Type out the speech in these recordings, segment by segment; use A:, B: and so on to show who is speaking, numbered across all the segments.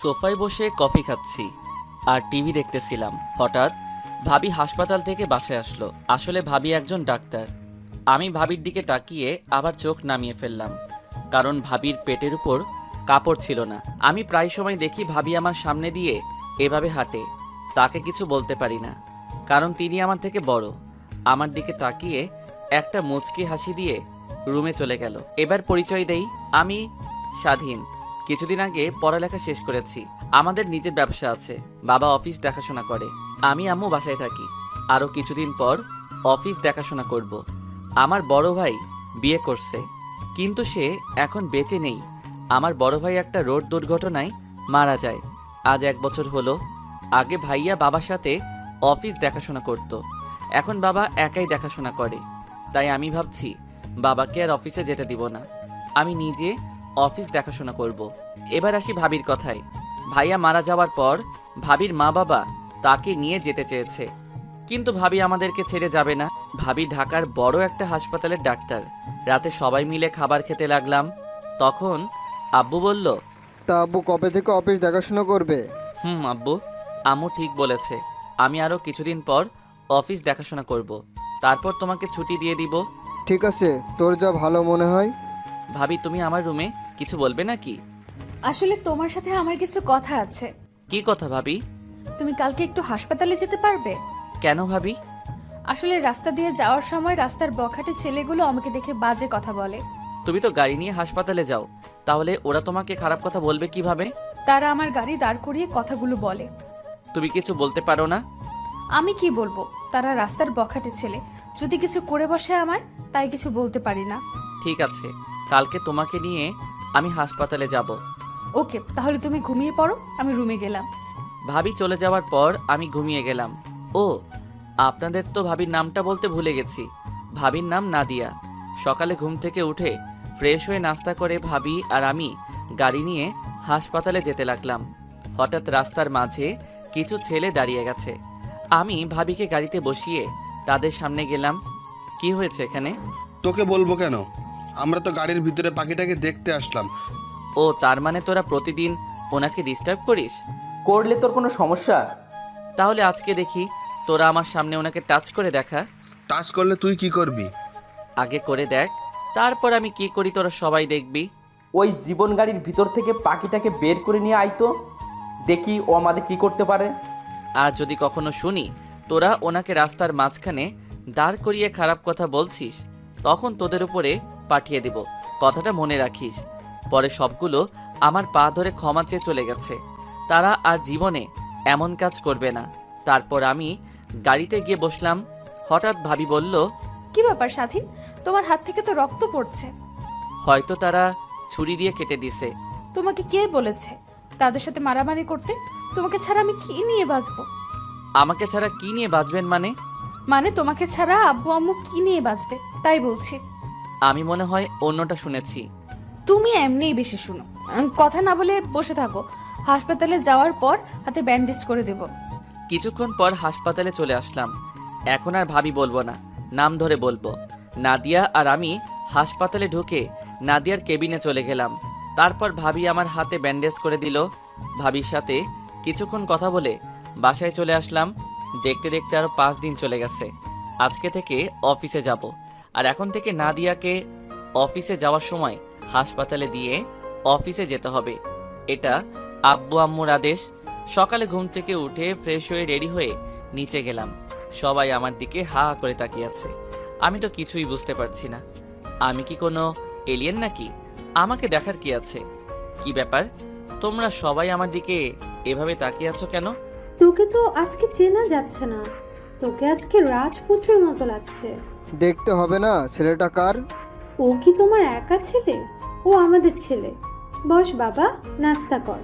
A: সোফায় বসে কফি খাচ্ছি আর টিভি দেখতেছিলাম। হঠাৎ ভাবি হাসপাতাল থেকে বাসায় আসলো। আসলে ভাবি একজন ডাক্তার। আমি ভাবির দিকে তাকিয়ে আবার চোখ নামিয়ে ফেললাম, কারণ ভাবির পেটের উপর কাপড় ছিল না। আমি প্রায় সময় দেখি ভাবি আমার সামনে দিয়ে এভাবে হাঁটে। তাকে কিছু বলতে পারি না, কারণ তিনি আমার থেকে বড়। আমার দিকে তাকিয়ে একটা মুচকি হাসি দিয়ে রুমে চলে গেল। এবার পরিচয় দেই, আমি স্বাধীন। কিছুদিন আগে পড়ালেখা শেষ করেছি। আমাদের নিজের ব্যবসা আছে। বাবা অফিস দেখাশোনা করে, আমি আম্মু বাসায় থাকি। আরও কিছুদিন পর অফিস দেখাশোনা করব। আমার বড় ভাই বিয়ে করছে, কিন্তু সে এখন বেঁচে নেই। আমার বড় ভাই একটা রোড দুর্ঘটনায় মারা যায় আজ 1 বছর হলো। আগে ভাইয়া বাবার সাথে অফিস দেখাশোনা করত, এখন বাবা একাই দেখাশোনা করে। তাই আমি ভাবছি বাবাকে আর অফিসে যেতে দিব না, আমি নিজে অফিস দেখাশোনা করব। এবার আসি ভাবির কথায়। ভাইয়া মারা যাওয়ার পর ভাবির মা বাবা তাকে নিয়ে যেতে চেয়েছে, কিন্তু ভাবি আমাদেরকে ছেড়ে যাবে না। ভাবি ঢাকার বড় একটা হাসপাতালের ডাক্তার। রাতে সবাই মিলে খাবার খেতে লাগলাম, তখন আব্বু বলল,
B: তা আব্বু কবে থেকে অফিস দেখাশোনা করবে?
A: আব্বু, আম্মু ঠিক বলেছে। আমি আরও কিছুদিন পর অফিস দেখাশোনা করব, তারপর তোমাকে ছুটি দিয়ে দিব।
B: ঠিক আছে, তোর যা ভালো মনে হয়।
A: ভাবি, তুমি আমার রুমে কিছু বলবে নাকি?
C: আসলে তোমার সাথে আমার কিছু কথা আছে।
A: কি কথা ভাবি?
C: তুমি কালকে একটু হাসপাতালে যেতে পারবে?
A: কেন ভাবি?
C: আসলে রাস্তা দিয়ে যাওয়ার সময় রাস্তার বখাটে ছেলেগুলো আমাকে দেখে বাজে কথা বলে।
A: তুমি তো গাড়ি নিয়ে হাসপাতালে যাও, তাহলে ওরা তোমাকে খারাপ কথা বলবে কিভাবে?
C: তারা আমার গাড়ি দাঁড় করিয়ে কথাগুলো বলে।
A: তুমি কিছু বলতে পারো না?
C: আমি কি বলবো? তারা রাস্তার বখাটে ছেলে, যদি কিছু করে বসে আমার, তাই কিছু বলতে পারি না।
A: ঠিক আছে, কালকে তোমাকে নিয়ে আমি হাসপাতালে যাব।
C: ওকে, তাহলে তুমি ঘুমিয়ে পড়ো, আমি রুমে গেলাম।
A: ভাবি চলে যাওয়ার পর আমি ঘুমিয়ে গেলাম। ও, আপনাদের তো ভাবির নামটা বলতে ভুলে গেছি। ভাবির নাম নাদিয়া। সকালে ঘুম থেকে উঠে ফ্রেশ হয়ে নাস্তা করে ভাবি আর আমি গাড়ি নিয়ে হাসপাতালে যেতে লাগলাম। হঠাৎ রাস্তার মাঝে কিছু ছেলে দাঁড়িয়ে গেছে। আমি ভাবিকে গাড়িতে বসিয়ে তাদের সামনে গেলাম। কি হয়েছে এখানে?
D: তোকে বলবো কেন, আমরা তো গাড়ির ভিতরে পাখিটাকে দেখতে আসলাম।
A: ও, তার মানে তোরা প্রতিদিন ওনাকে ডিস্টার্ব করিস?
E: করলে তোর কোনো সমস্যা?
A: তাহলে আজকে দেখি তোরা আমার সামনে ওনাকে টাচ করে দেখা।
D: টাচ করলে তুই কি করবি?
A: আগে করে দেখ, তারপর আমি কি করি তোরা সবাই দেখবি।
E: ওই জীবন গাড়ির ভিতর থেকে পাখিটাকে বের করে নিয়ে আইতো, দেখি ও আমাদের কি করতে পারে।
A: আর যদি কখনো শুনি তোরা ওনাকে রাস্তার মাঝখানে দাঁড় করিয়ে খারাপ কথা বলছিস, তখন তোদের উপরে পাঠিয়ে দেব। কথাটা মনে রাখিস। পরে সবগুলো আমার পা ধরে ক্ষমা চেয়ে চলে গেছে। তারা আর জীবনে এমন কাজ করবে না। তারপর আমি গাড়িতে গিয়ে বসলাম। হঠাৎ ভাবি বলল,
C: কি ব্যাপার স্বাধীন, তোমার হাত থেকে তো রক্ত পড়ছে।
A: হয়তো তারা ছুরি দিয়ে কেটে দিছে।
C: তোমাকে কে বলেছে তাদের সাথে মারামারি করতে? তোমাকে ছাড়া আমি কি নিয়ে বাঁচবো?
A: আমাকে ছাড়া কি নিয়ে বাঁচবেন মানে?
C: মানে তোমাকে ছাড়া আব্বু আম্মু কি নিয়ে বাঁচবে, তাই বলছি।
A: আমি মনে হয় অন্যটা শুনেছি।
C: তুমি এমনিই বেশি শুনো। কথা না বলে বসে থাকো, হাসপাতালে যাওয়ার পর হাতে ব্যান্ডেজ করে দেব।
A: কিছুক্ষণ পর হাসপাতালে চলে আসলাম। এখন আর ভাবি বলবো না, নাম ধরে বলবো। নাদিয়া আর আমি হাসপাতালে ঢুকে নাদিয়ার কেবিনে চলে গেলাম। তারপর ভাবি আমার হাতে ব্যান্ডেজ করে দিল। ভাবির সাথে কিছুক্ষণ কথা বলে বাসায় চলে আসলাম। দেখতে দেখতে আরও 5 দিন চলে গেছে। আজকে থেকে অফিসে যাব, আর এখন থেকে নাদিয়াকে অফিসে যাওয়ার সময় হাসপাতালে দিয়ে অফিসে যেতে হবে। এটা আব্বু আম্মুর আদেশ। সকালে ঘুম থেকে উঠে ফ্রেশ হয়ে রেডি হয়ে নিচে গেলাম। সবাই আমার দিকে হা হা করে তাকিয়ে আছে। আমি তো কিছুই বুঝতে পারছি না। আমি কি কোনো এলিয়েন নাকি? আমাকে দেখার কি আছে? কি ব্যাপার, তোমরা সবাই আমার দিকে এভাবে তাকিয়ে আছো কেন?
F: তোকে তো আজকে চেনা যাচ্ছে না, তোকে আজকে রাজপুত্রের মতো লাগছে।
B: দেখতে হবে না ছেলেটা কার?
F: ও কি তোমার একা ছেলে? ও আমাদের ছেলে। বস বাবা, নাস্তা কর।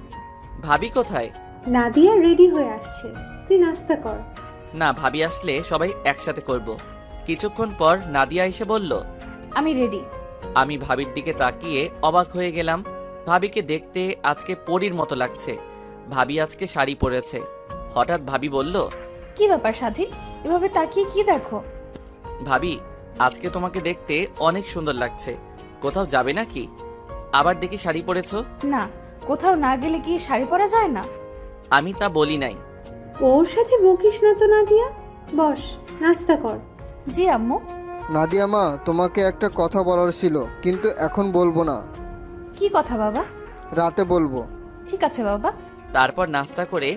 A: ভাবি কোথায়?
F: নাদিয়া রেডি হয়ে আসছে, তুই নাস্তা কর।
A: না, ভাবি আসলে সবাই একসাথে করব। কিছুক্ষণ পর নাদিয়া এসে বলল,
C: আমি রেডি।
A: আমি ভাবির দিকে তাকিয়ে অবাক হয়ে গেলাম। ভাবিকে দেখতে আজকে পরীর মতো লাগছে। ভাবি আজকে শাড়ি পরেছে। হঠাৎ ভাবি বলল,
C: কি ব্যাপার স্বাধীন, এভাবে তাকিয়ে কি দেখো?
A: ভাবি, আজকে তোমাকে দেখতে অনেক সুন্দর লাগছে। কোথাও যাবে নাকি? আবার দেখি শাড়ি পরেছো।
C: না, কোথাও না গেলে কি শাড়ি পরা যায় না?
A: আমি তা বলি নাই।
F: ওর সাথে বকিস না তো নাদিয়া, বস নাস্তা কর।
C: জি আম্মু।
B: নাদিয়া মা, তোমাকে একটা কথা বলার ছিল, কিন্তু এখন বলবো না,
C: কি কথা বাবা?
B: রাতে বলবো।
C: ঠিক আছে বাবা।
A: তারপর নাস্তা করে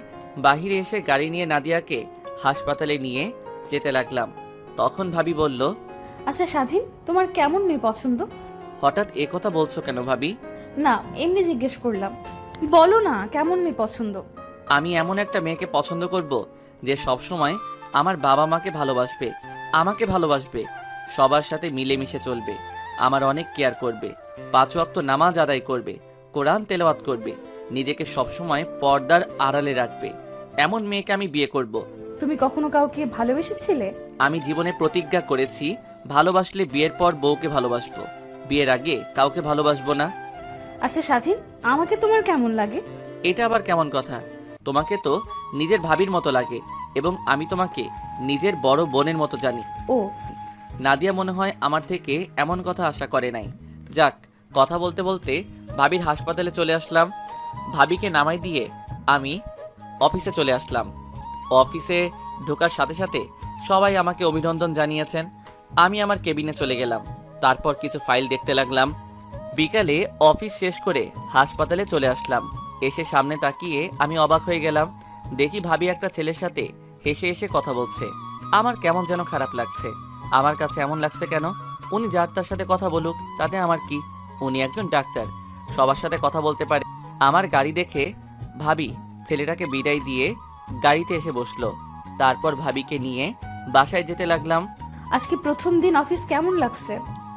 A: বাহিরে এসে গাড়ি নিয়ে নাদিয়াকে হাসপাতালে নিয়ে যেতে লাগলাম। তখন ভাবি বলল,
C: আচ্ছা স্বাধীন, তোমার কেমন মেয়ে পছন্দ?
A: হঠাৎ এ কথা বলছো কেন ভাবি?
C: না, এমনি জিজ্ঞেস করলাম। বলো না, কেমন মেয়ে পছন্দ?
A: আমি এমন একটা মেয়েকে পছন্দ করব যে সব সময় আমার বাবা মাকে ভালোবাসবে, আমাকে ভালোবাসবে, সবার সাথে মিলেমিশে চলবে, আমার অনেক কেয়ার করবে, 5 ওয়াক্ত নামাজ আদায় করবে, কোরআন তেলাওয়াত করবে, নিজেকে সবসময় পর্দার আড়ালে রাখবে। এমন মেয়েকে আমি বিয়ে করব।
C: তুমি কখনো কাউকে ভালোবেসেছিলে?
A: আমি জীবনে প্রতিজ্ঞা করেছি, ভালোবাসলে বিয়ের পর বউকে ভালোবাসবো, বিয়ের আগে কাউকে ভালোবাসবো না।
C: আচ্ছা স্বাধীন, আমাকে তোমার কেমন লাগে?
A: এটা আবার কেমন কথা? তোমাকে তো নিজের ভাবির মতো লাগে, এবং আমি তোমাকে নিজের বড় বোনের মতো জানি।
C: ও,
A: নাদিয়া মনে হয় আমার থেকে এমন কথা আশা করে নাই। যাক, কথা বলতে বলতে ভাবির হাসপাতালে চলে আসলাম। ভাবিকে নামাই দিয়ে আমি অফিসে চলে আসলাম। অফিসে ঢোকার সাথে সাথে সবাই আমাকে অভিনন্দন জানিয়েছেন। আমি আমার কেবিনে চলে গেলাম। তারপর কিছু ফাইল দেখতে লাগলাম। বিকালে অফিস শেষ করে হাসপাতালে চলে আসলাম। এসে সামনে তাকিয়ে আমি অবাক হয়ে গেলাম। দেখি ভাবি একটা ছেলের সাথে হেসে হেসে কথা বলছে। আমার কেমন যেন খারাপ লাগছে। আমার কাছে এমন লাগছে কেন? উনি যার তার সাথে কথা বলুক, তাতে আমার কি? উনি একজন ডাক্তার, সবার সাথে কথা বলতে পারে। আমার গাড়ি দেখে ভাবি ছেলেটাকে বিদায় দিয়ে গাড়িতে এসে বসলো। তারপর ভাবিকে নিয়ে বাসায় যেতে লাগলাম।
C: আজকে প্রথম দিন অফিস কেমন লাগছে?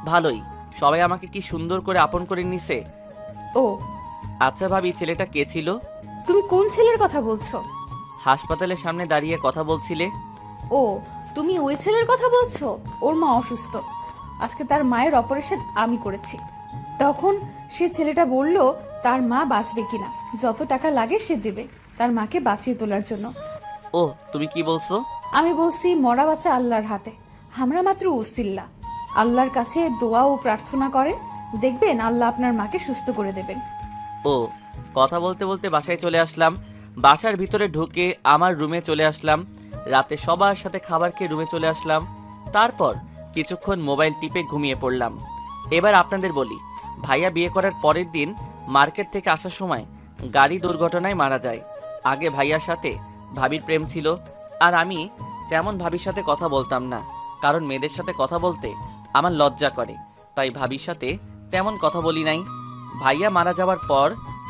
A: ভালোই, সবাই আমাকে কি সুন্দর করে আপন করে নিছে।
C: ও,
A: আচ্ছা ভাবি, ছেলেটা কে ছিল?
C: তুমি কোন ছেলের কথা বলছো?
A: হাসপাতালের সামনে দাঁড়িয়ে কথা বলছিলে।
C: ও, তুমি ওই ছেলের কথা বলছো? ওর মা অসুস্থ, আজকে তার মায়ের অপারেশন আমি করেছি। তখন সে ছেলেটা বলল তার মা বাঁচবে কিনা, যত টাকা লাগে সে দেবে তার মাকে বাঁচিয়ে তোলার জন্য।
A: ও, তুমি কি বলছো?
C: আমি বলছি মরা বাঁচা আল্লাহর হাতে, আমরা মাত্র উসিল্লা। আল্লাহর কাছে দোয়া ও প্রার্থনা করেন, দেখবেন আল্লাহ আপনার মাকে সুস্থ করে দেবেন।
A: ও, কথা বলতে বলতে বাসায় চলে আসলাম। বাসার ভিতরে ঢুকে আমার রুমে চলে আসলাম। রাতে সবার সাথে খাবার খেয়ে রুমে চলে আসলাম। তারপর কিছুক্ষণ মোবাইল টিপে ঘুমিয়ে পড়লাম। এবার আপনাদের বলি, ভাইয়া বিয়ে করার পরের দিন মার্কেট থেকে আসার সময় গাড়ি দুর্ঘটনায় মারা যায়। আগে ভাইয়ার সাথে ভাবির প্রেম ছিল, আর আমি তেমন ভাবির সাথে কথা বলতাম না, কারণ মেয়েদের সাথে কথা বলতে আমার লজ্জা করে, তাই ভাবির সাথে তেমন কথা বলি নাই। ভাইয়া মারা যাওয়ার পর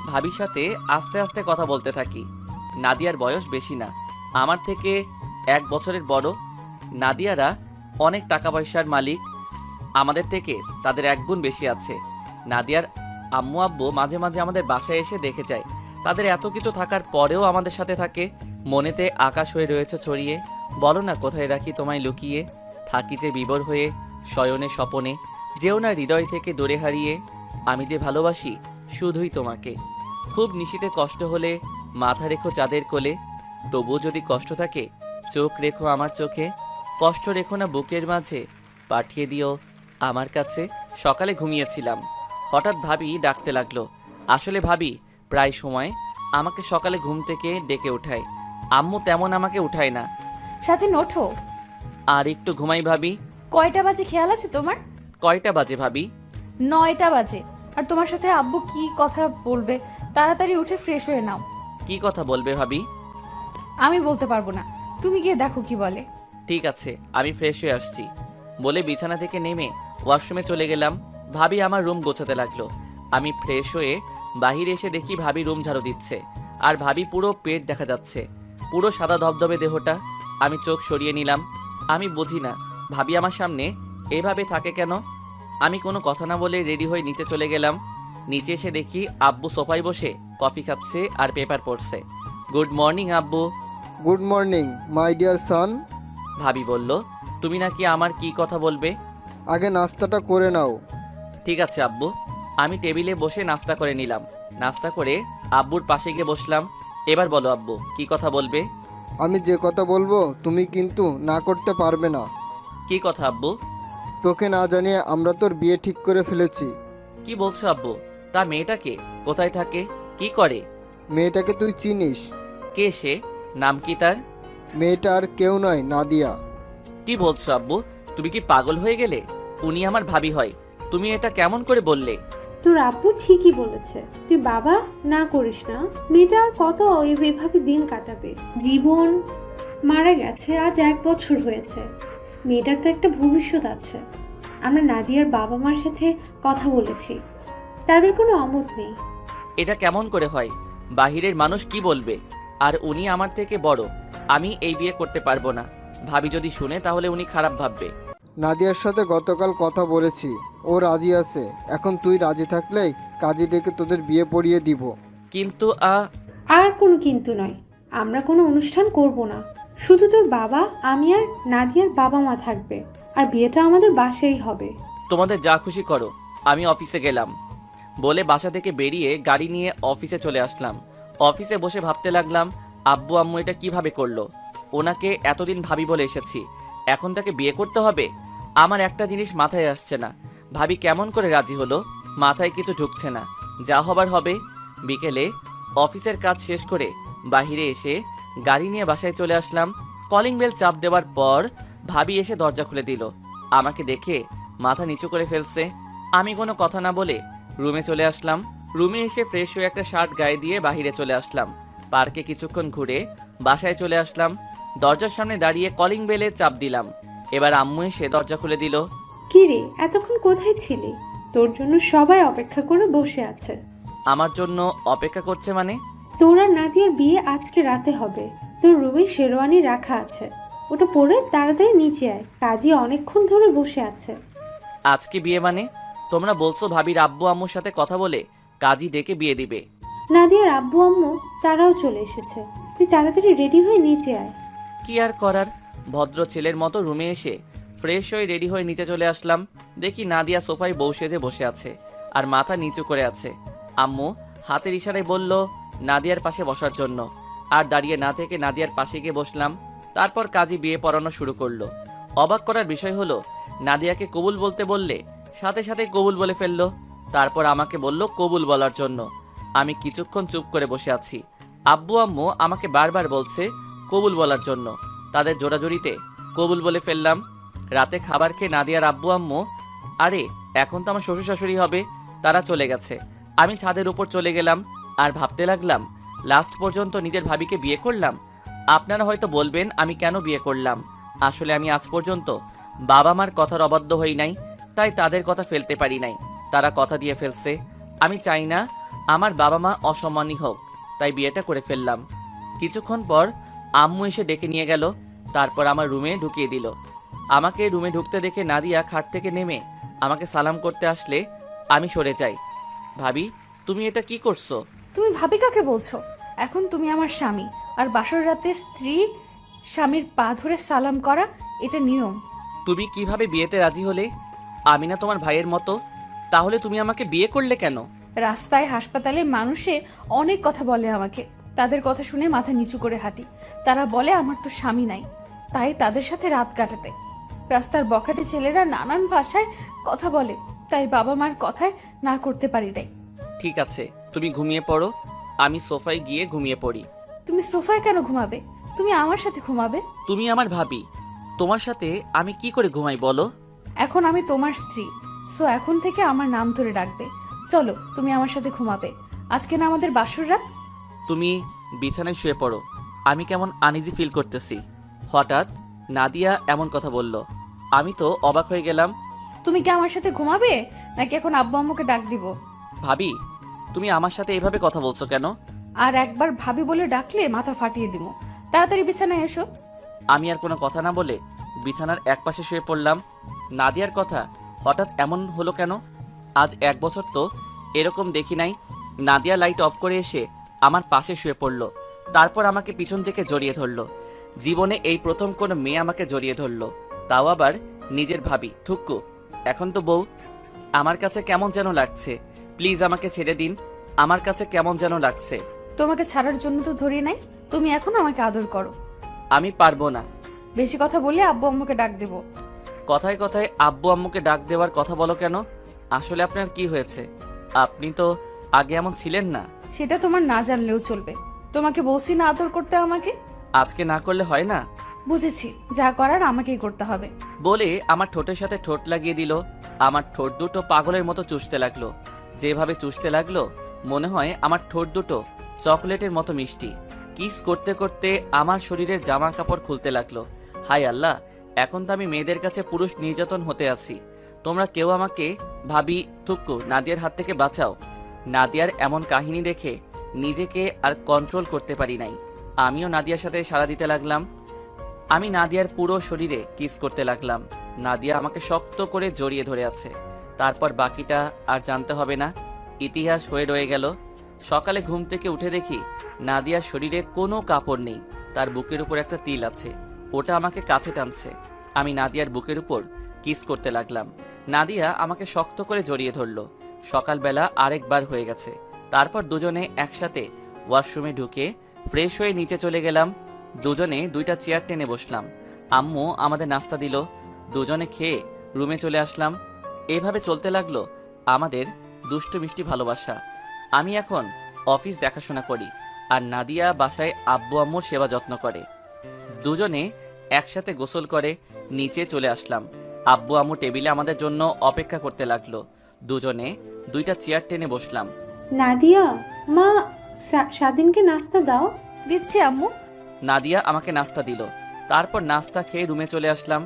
A: ভাবির সাথে আস্তে আস্তে কথা বলতে থাকি। নাদিয়ার বয়স বেশি না, আমার থেকে 1 বছরের বড়। নাদিয়ারা অনেক টাকা পয়সার মালিক, আমাদের থেকে তাদের 1 গুণ বেশি আছে। নাদিয়ার আম্মু আব্বু মাঝে মাঝে আমাদের বাসায় এসে দেখে যায়। তাদের এত কিছু থাকার পরেও আমাদের সাথে থাকে। মনেতে আকাশ হয়ে রয়েছে ছড়িয়ে, বলো না কোথায় রাখি তোমায় লুকিয়ে। থাকি যে বিবর হয়ে শয়নে স্বপনে, যেও না হৃদয় থেকে দূরে হারিয়ে। আমি যে ভালোবাসি শুধুই তোমাকে। খুব নিশীতে কষ্ট হলে মাথা রেখো চাঁদের কোলে, তবুও যদি কষ্ট থাকে চোখ রেখো আমার চোখে। কষ্ট রেখো না বুকের মাঝে, পাঠিয়ে দিও আমার কাছে। সকালে ঘুমিয়েছিলাম, হঠাৎ ভাবি ডাকতে লাগলো। আসলে ভাবি প্রায় সময় আমাকে সকালে ঘুম থেকে ডেকে উঠায়। আম্মু তেমন আমাকে উঠায় না।
C: সাথে ওঠো।
A: আর একটু ঘুমাই ভাবি।
C: কয়টা বাজে খেয়াল আছে তোমার?
A: কয়টা বাজে ভাবি?
C: 9টা বাজে। আর তোমার সাথে আব্বু কি কথা বলবে, তাড়াতাড়ি উঠে ফ্রেশ হয়ে নাও।
A: কি কথা বলবে ভাবি?
C: আমি বলতে পারবো না, তুমি গিয়ে দেখো কি বলে।
A: ঠিক আছে, আমি ফ্রেশ হয়ে আসছি বলে বিছানা থেকে নেমে ওয়াশরুমে চলে গেলাম। ভাবি আমার রুম গোছাতে লাগলো। আমি ফ্রেশ হয়ে বাহিরে এসে দেখি ভাবি রুম ঝাড়ু দিচ্ছে, আর ভাবি পুরো পেট দেখা যাচ্ছে, পুরো সাদা ধবধবে দেহটা। আমি চোখ সরিয়ে নিলাম। আমি বুঝি না ভাবি আমার সামনে এভাবে থাকে কেন। আমি কোনো কথা না বলে রেডি হয়ে নিচে চলে গেলাম। নিচে এসে দেখি আব্বু সোফায় বসে কফি খাচ্ছে আর পেপার পড়ছে। গুড মর্নিং আব্বু।
B: Good morning my dear son.
A: ভাবি বলল, তুমি নাকি আমার কি কথা বলবে?
B: আগে নাস্তাটা করে নাও।
A: ঠিক আছে আব্বু। আমি টেবিলে বসে নাস্তা করে নিলাম। নাস্তা করে আব্বুর পাশে গিয়ে বসলাম। এবার বলো আব্বু, কি কথা বলবে?
B: আমি যে কথা বলবো তুমি কিন্তু না করতে পারবে না।
A: কি কথা আব্বু?
B: তোকে না জানিয়ে আমরা তোর বিয়ে ঠিক করে ফেলেছি।
A: কি বলছো আব্বু? তা মেয়েটাকে কোথায় থাকে? কি করে?
B: মেয়েটাকে তুই চিনিস?
A: কে সে? নাম কি তার?
B: মেয়েটা আর কেউ নয়, নাদিয়া।
A: কি বলছো আব্বু? তুমি কি পাগল হয়ে গেলে? উনি আমার ভাবি হয়। তুমি এটা কেমন করে বললে?
F: তোর আব্বু ঠিকই বলেছে, তুই বাবা না করিস না। মেয়েটা আর কত এভাবে দিন কাটাবে? জীবন মারা গেছে, আজ 1 বছর হয়েছে। মেয়েটার তো একটা ভবিষ্যৎ আছে। আমরা নাদিয়ার বাবা মার সাথে কথা বলেছি, তাদের কোনো অমত নেই।
A: এটা কেমন করে হয়? বাহিরের মানুষ কি বলবে? আর উনি আমার থেকে বড়। আমি এই বিয়ে করতে পারবো না। ভাবি যদি শুনে তাহলে উনি খারাপ ভাববে।
B: নাদিয়ার সাথে গতকাল কথা বলেছি, ও রাজি আছে। এখন তুই রাজি থাকলেই কাজী ডেকে তোদের বিয়ে পড়িয়ে দিব।
A: কিন্তু
F: আর কোনো কিন্তু নয়, আমরা কোনো অনুষ্ঠান করব না। শুধু তোর বাবা, আমি আর নাদিয়ার বাবা মা থাকবে, আর বিয়েটা আমাদের বাসায় হবে।
A: তোমাদের যা খুশি করো, আমি অফিসে গেলাম বলে বাসা থেকে বেরিয়ে গাড়ি নিয়ে অফিসে চলে আসলাম। অফিসে বসে ভাবতে লাগলাম, আব্বু আম্মু এটা কিভাবে করলো? ওনাকে এতদিন ভাবি বলে এসেছি, এখন তাকে বিয়ে করতে হবে? আমার একটা জিনিস মাথায় আসছে না, ভাবি কেমন করে রাজি হলো? মাথায় কিছু ঢুকছে না। যা হবার হবে। বিকেলে অফিসের কাজ শেষ করে বাইরে এসে গাড়ি নিয়ে বাসায় চলে আসলাম। কলিং বেল চাপ দেওয়ার পর ভাবি এসে দরজা খুলে দিল। আমাকে দেখে মাথা নিচু করে ফেলছে। আমি কোনো কথা না বলে রুমে চলে আসলাম। রুমে এসে ফ্রেশ হয়ে একটা শার্ট গায়ে দিয়ে বাইরে চলে আসলাম। পার্কে কিছুক্ষণ ঘুরে বাসায় চলে আসলাম। দরজার সামনে দাঁড়িয়ে কলিং বেলে চাপ দিলাম। এবার আম্মু এসে দরজা খুলে দিল।
F: কি রে, এতক্ষণ কোথায় ছিলি? তোর জন্য সবাই অপেক্ষা করে বসে আছে।
A: আমার জন্য অপেক্ষা করছে মানে?
F: তোর আর নাদিয়ার বিয়ে আজকে রাতে হবে। তোর রুমে শেরওয়ানি রাখা আছে, ওটা পরে তাড়াতাড়ি নিচে আয়। কাজী অনেকক্ষণ ধরে বসে আছে।
A: আজকে বিয়ে মানে? তোমরা বলছো ভাবির আব্বু আম্মুর সাথে কথা বলে কাজী ডেকে বিয়ে দিবে?
F: নাদিয়ার আব্বু আম্মু তারাও চলে এসেছে, তুই তাড়াতাড়ি রেডি হয়ে নিচে আয়।
A: কি আর করার, ভদ্র ছেলের মতো রুমে এসে ফ্রেশ হয়ে রেডি হয়ে নিচে চলে আসলাম। দেখি নাদিয়া সোফায় বউ সেজে বসে আছে আর মাথা নিচু করে আছে। আম্মু হাতের ইশারায় বলল নাদিয়ার পাশে বসার জন্য, আর দাঁড়িয়ে না থেকে নাদিয়ার পাশে গিয়ে বসলাম। তারপর কাজী বিয়ে পড়ানো শুরু করলো। অবাক করার বিষয় হলো, নাদিয়াকে কবুল বলতে বললে সাথে সাথে কবুল বলে ফেললো। তারপর আমাকে বলল কবুল বলার জন্য। আমি কিছুক্ষণ চুপ করে বসে আছি। আব্বু আম্মু আমাকে বারবার বলছে কবুল বলার জন্য। তাদের জোড়াজুড়িতে কবুল বলে ফেললাম। রাতে খাবার খেয়ে নাদিয়ার আব্বু আম্মু, আরে এখন তো আমার শ্বশুর শাশুড়ি হবে, তারা চলে গেছে। আমি ছাদের উপর চলে গেলাম আর ভাবতে লাগলাম, লাস্ট পর্যন্ত নিজের ভাবিকে বিয়ে করলাম। আপনারা হয়তো বলবেন আমি কেন বিয়ে করলাম। আসলে আমি আজ পর্যন্ত বাবা মার কথার অবাধ্য হই নাই, তাই তাদের কথা ফেলতে পারি নাই। তারা কথা দিয়ে ফেলছে। আমি চাই না আমার বাবা মা অসম্মানী হোক, তাই বিয়েটা করে ফেললাম। কিছুক্ষণ পর আম্মু এসে ডেকে নিয়ে গেল, তারপর আমার রুমে ঢুকিয়ে দিল। আমাকে রুমে ঢুকতে দেখে নাদিয়া খাট থেকে নেমে আমাকে সালাম করতে আসলে আমি সরে যাই। ভাবি, তুমি এটা কি করছো?
C: তুমি ভাবি কাকে বলছো? এখন তুমি আমার স্বামী, আর বাসর রাতে স্ত্রী স্বামীর পা ধরে সালাম করা এটা নিয়ম।
A: তুমি কিভাবে বিয়েতে রাজি হলে? আমি না তোমার ভাইয়ের মতো? তাহলে তুমি আমাকে বিয়ে করলে কেন?
C: রাস্তায় হাসপাতালে মানুষে অনেক কথা বলে আমাকে, তাদের কথা শুনে মাথা নিচু করে হাঁটি। তারা বলে আমার তো স্বামী নাই, তাই তাদের সাথে রাত কাটাতে। রাস্তার বখাটে ছেলেরা নানান ভাষায় কথা বলে, তাই বাবা মার কথায় না করতে পারি নাই।
A: ঠিক আছে, তুমি ঘুমিয়ে পড়ো, আমি সোফায় গিয়ে ঘুমিয়ে পড়ি।
C: তুমি সোফায় কেন ঘুমাবে? তুমি আমার সাথে ঘুমাবে।
A: তুমি আমার ভাবি, তোমার সাথে আমি কি করে ঘুমাই বলো?
C: এখন আমি তোমার স্ত্রী, সো এখন থেকে আমার নাম ধরে ডাকবে। চলো, তুমি আমার সাথে ঘুমাবে। আজকে না আমাদের বাসর রাত।
A: তুমি বিছানায় শুয়ে পড়ো, আমি কেমন আনইজি ফিল করতেছি। হঠাৎ নাদিয়া এমন কথা বলল। আমি তো অবাক হয়ে গেলাম।
C: তুমি কি আমার সাথে ঘুমাবে, নাকি এখন আব্বু আম্মুকে ডাক দিব?
A: ভাবি, তুমি আমার সাথে এভাবে কথা বলছো কেন?
C: আর একবার ভাবি বলে ডাকলে মাথা ফাটিয়ে দিব। তাড়াতাড়ি বিছানায় এসো।
A: আমি আর কোনো কথা না বলে বিছানার একপাশে শুয়ে পড়লাম। নাদিয়ার কথা হঠাৎ এমন হলো কেন? আজ 1 বছর তো এরকম দেখি নাই। নাদিয়া লাইট অফ করে এসে আমার পাশে শুয়ে পড়ল, তারপর আমাকে পিছন থেকে জড়িয়ে ধরলো। জীবনে এই প্রথম কোনো মেয়ে আমাকে জড়িয়ে ধরলো, তাও আবার নিজের ভাবি। থুক্কু, এখন তো বউ। আমার কাছে কেমন যেন লাগছে, প্লিজ আমাকে ছেড়ে দিন। আমার কাছে কেমন যেন লাগছে।
C: তোমাকে ছাড়ার জন্য তো ধরে নাই, তুমি এখন আমাকে আদর করো।
A: আমি পারবো না।
C: বেশি কথা বলে আব্বু আম্মুকে ডাক দেব।
A: কথায় কথায় আব্বু আম্মুকে ডাক দেওয়ার কথা বলো কেন? আসলে আপনার কি হয়েছে? আপনি তো আগে এমন ছিলেন না।
C: সেটা তোমার না জানলেও চলবে। তোমাকে বলছি না আদর করতে আমাকে।
A: আজকে না করলে হয় না?
C: বুঝেছি, যা করার আমাকেই করতে হবে।
A: বলে আমার ঠোঁটের সাথে ঠোঁট লাগিয়ে দিল। আমার ঠোঁট দুটো পাগলের মতো চুষতে লাগলো। যেভাবে চুষতে লাগলো মনে হয় আমার ঠোঁট দুটো চকলেটের মতো মিষ্টি। কিস করতে করতে আমার শরীরের জামা কাপড় খুলতে লাগলো। হায় আল্লাহ, এখন তো আমি মেয়েদের কাছে পুরুষ নির্যাতন হতে আসি। তোমরা কেউ আমাকে ভাবি থুক্কু নাদিয়ার হাত থেকে বাঁচাও। নাদিয়ার এমন কাহিনী দেখে নিজেকে আর কন্ট্রোল করতে পারি নাই। আমিও নাদিয়ার সাথে সাড়া দিতে লাগলাম। আমি নাদিয়ার পুরো শরীরে কিস করতে লাগলাম। নাদিয়া আমাকে শক্ত করে জড়িয়ে ধরে আছে। তারপর বাকিটা আর জানতে হবে না, ইতিহাস হয়ে রয়ে গেল। সকালে ঘুম থেকে উঠে দেখি নাদিয়ার শরীরে কোনো কাপড় নেই, তার বুকের উপর একটা তিল আছে। ওটা আমাকে কাছে টানছে। আমি নাদিয়ার বুকের উপর কিস করতে লাগলাম। নাদিয়া আমাকে শক্ত করে জড়িয়ে ধরল। সকালবেলা আরেকবার হয়ে গেছে। তারপর দুজনে একসাথে ওয়াশরুমে ঢুকে ফ্রেশ হয়ে নিচে চলে গেলাম। দুজনে দুইটা চেয়ার টেনে বসলাম। আম্মু আমাদের নাস্তা দিল। দুজনে খেয়ে রুমে চলে আসলাম। এভাবে চলতে লাগলো আমাদের দুষ্টু মিষ্টি ভালোবাসা। আমি এখন অফিস দেখাশোনা করি আর নাদিয়া বাসায় আব্বু আম্মুর সেবা যত্ন করে। দুজনে একসাথে গোসল করে নিচে চলে আসলাম। আব্বু আম্মু টেবিলে আমাদের জন্য অপেক্ষা করতে লাগলো। দুজনে দুইটা চেয়ার টেনে বসলাম।
F: নাদিয়া, মা স্বাধীনকে নাস্তা দাও।
C: দিচ্ছি আম্মু।
A: নাদিয়া আমাকে নাস্তা দিল। তারপর নাস্তা খেয়ে রুমে চলে আসলাম।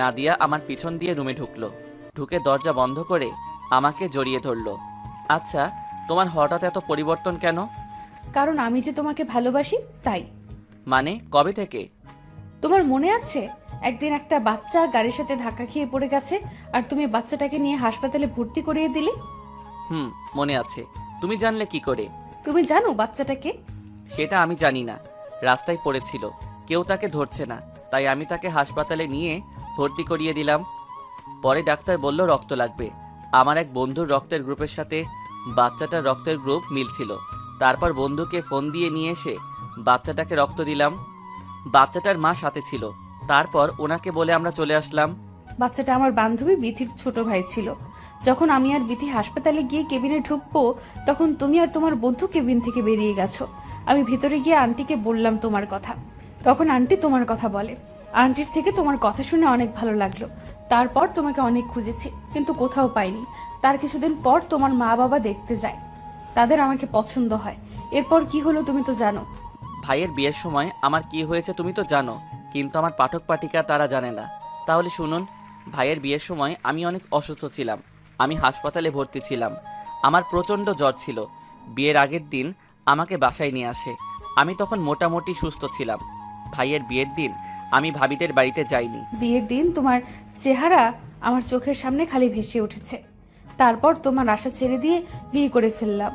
A: নাদিয়া আমার পিছন দিয়ে রুমে ঢুকলো। ঢুকে দরজা বন্ধ করে আমাকে জড়িয়ে ধরলো। আচ্ছা, তোমার হঠাৎ এত পরিবর্তন কেন?
C: কারণ আমি যে তোমাকে ভালোবাসি তাই।
A: মানে কবে থেকে?
C: তোমার মনে আছে একদিন একটা বাচ্চা গাড়ির সাথে ধাক্কা খেয়ে পড়ে গেছে আর তুমি বাচ্চাটাকে নিয়ে হাসপাতালে ভর্তি করিয়ে দিলে?
A: মনে আছে। তুমি জানলে কি করে?
C: তুমি জানো বাচ্চাটাকে?
A: সেটা আমি জানি না। রাস্তায় পড়েছিল, কেউ তাকে ধরছে না, তাই আমি তাকে হাসপাতালে নিয়ে ভর্তি করিয়ে দিলাম। পরে ডাক্তার বলল রক্ত লাগবে। আমার এক বন্ধুর রক্তের গ্রুপের সাথে বাচ্চাটার রক্তের গ্রুপ মিলছিল। তারপর বন্ধুকে ফোন দিয়ে নিয়ে এসে বাচ্চাটাকে রক্ত দিলাম। বাচ্চাটার মা সাথে ছিল। তারপর ওনাকে বলে আমরা চলে আসলাম।
C: বাচ্চাটা আমার বান্ধবী বিথির ছোট ভাই ছিল। যখন আমি আর বিথি হাসপাতালে গিয়ে কেবিনে ঢুকবো তখন তুমি আর তোমার বন্ধু কেবিন থেকে বেরিয়ে গেছো। আমি ভিতরে গিয়ে আন্টিকে বললাম তোমার কথা। তখন আন্টি তোমার কথা বলে। আন্টির থেকে তোমার কথা শুনে অনেক ভালো লাগলো। তারপর তোমাকে অনেক খুঁজেছি কিন্তু কোথাও পাইনি। তার কিছুদিন পর তোমার মা বাবা দেখতে যায়, তাদের আমাকে পছন্দ হয়। এরপর কি হলো তুমি তো জানো।
A: ভাইয়ের বিয়ের সময় আমার কি হয়েছে তুমি তো জানো, কিন্তু আমার পাঠক পাঠিকা তারা জানে না। তাহলে শুনুন, ভাইয়ের বিয়ের সময় আমি অনেক অসুস্থ ছিলাম। আমি হাসপাতালে ভর্তি ছিলাম। আমার প্রচণ্ড জ্বর ছিল। বিয়ের আগের দিন আমাকে বাসায় নিয়ে আসে। আমি তখন মোটামুটি সুস্থ ছিলাম। ভাইয়ের বিয়ের দিন আমি ভাবিদের বাড়িতে যাইনি।
C: বিয়ের দিন তোমার চেহারা আমার চোখের সামনে খালি ভেসে উঠেছে। তারপর তোমার আশা ছেড়ে দিয়ে বিয়ে করে ফেললাম।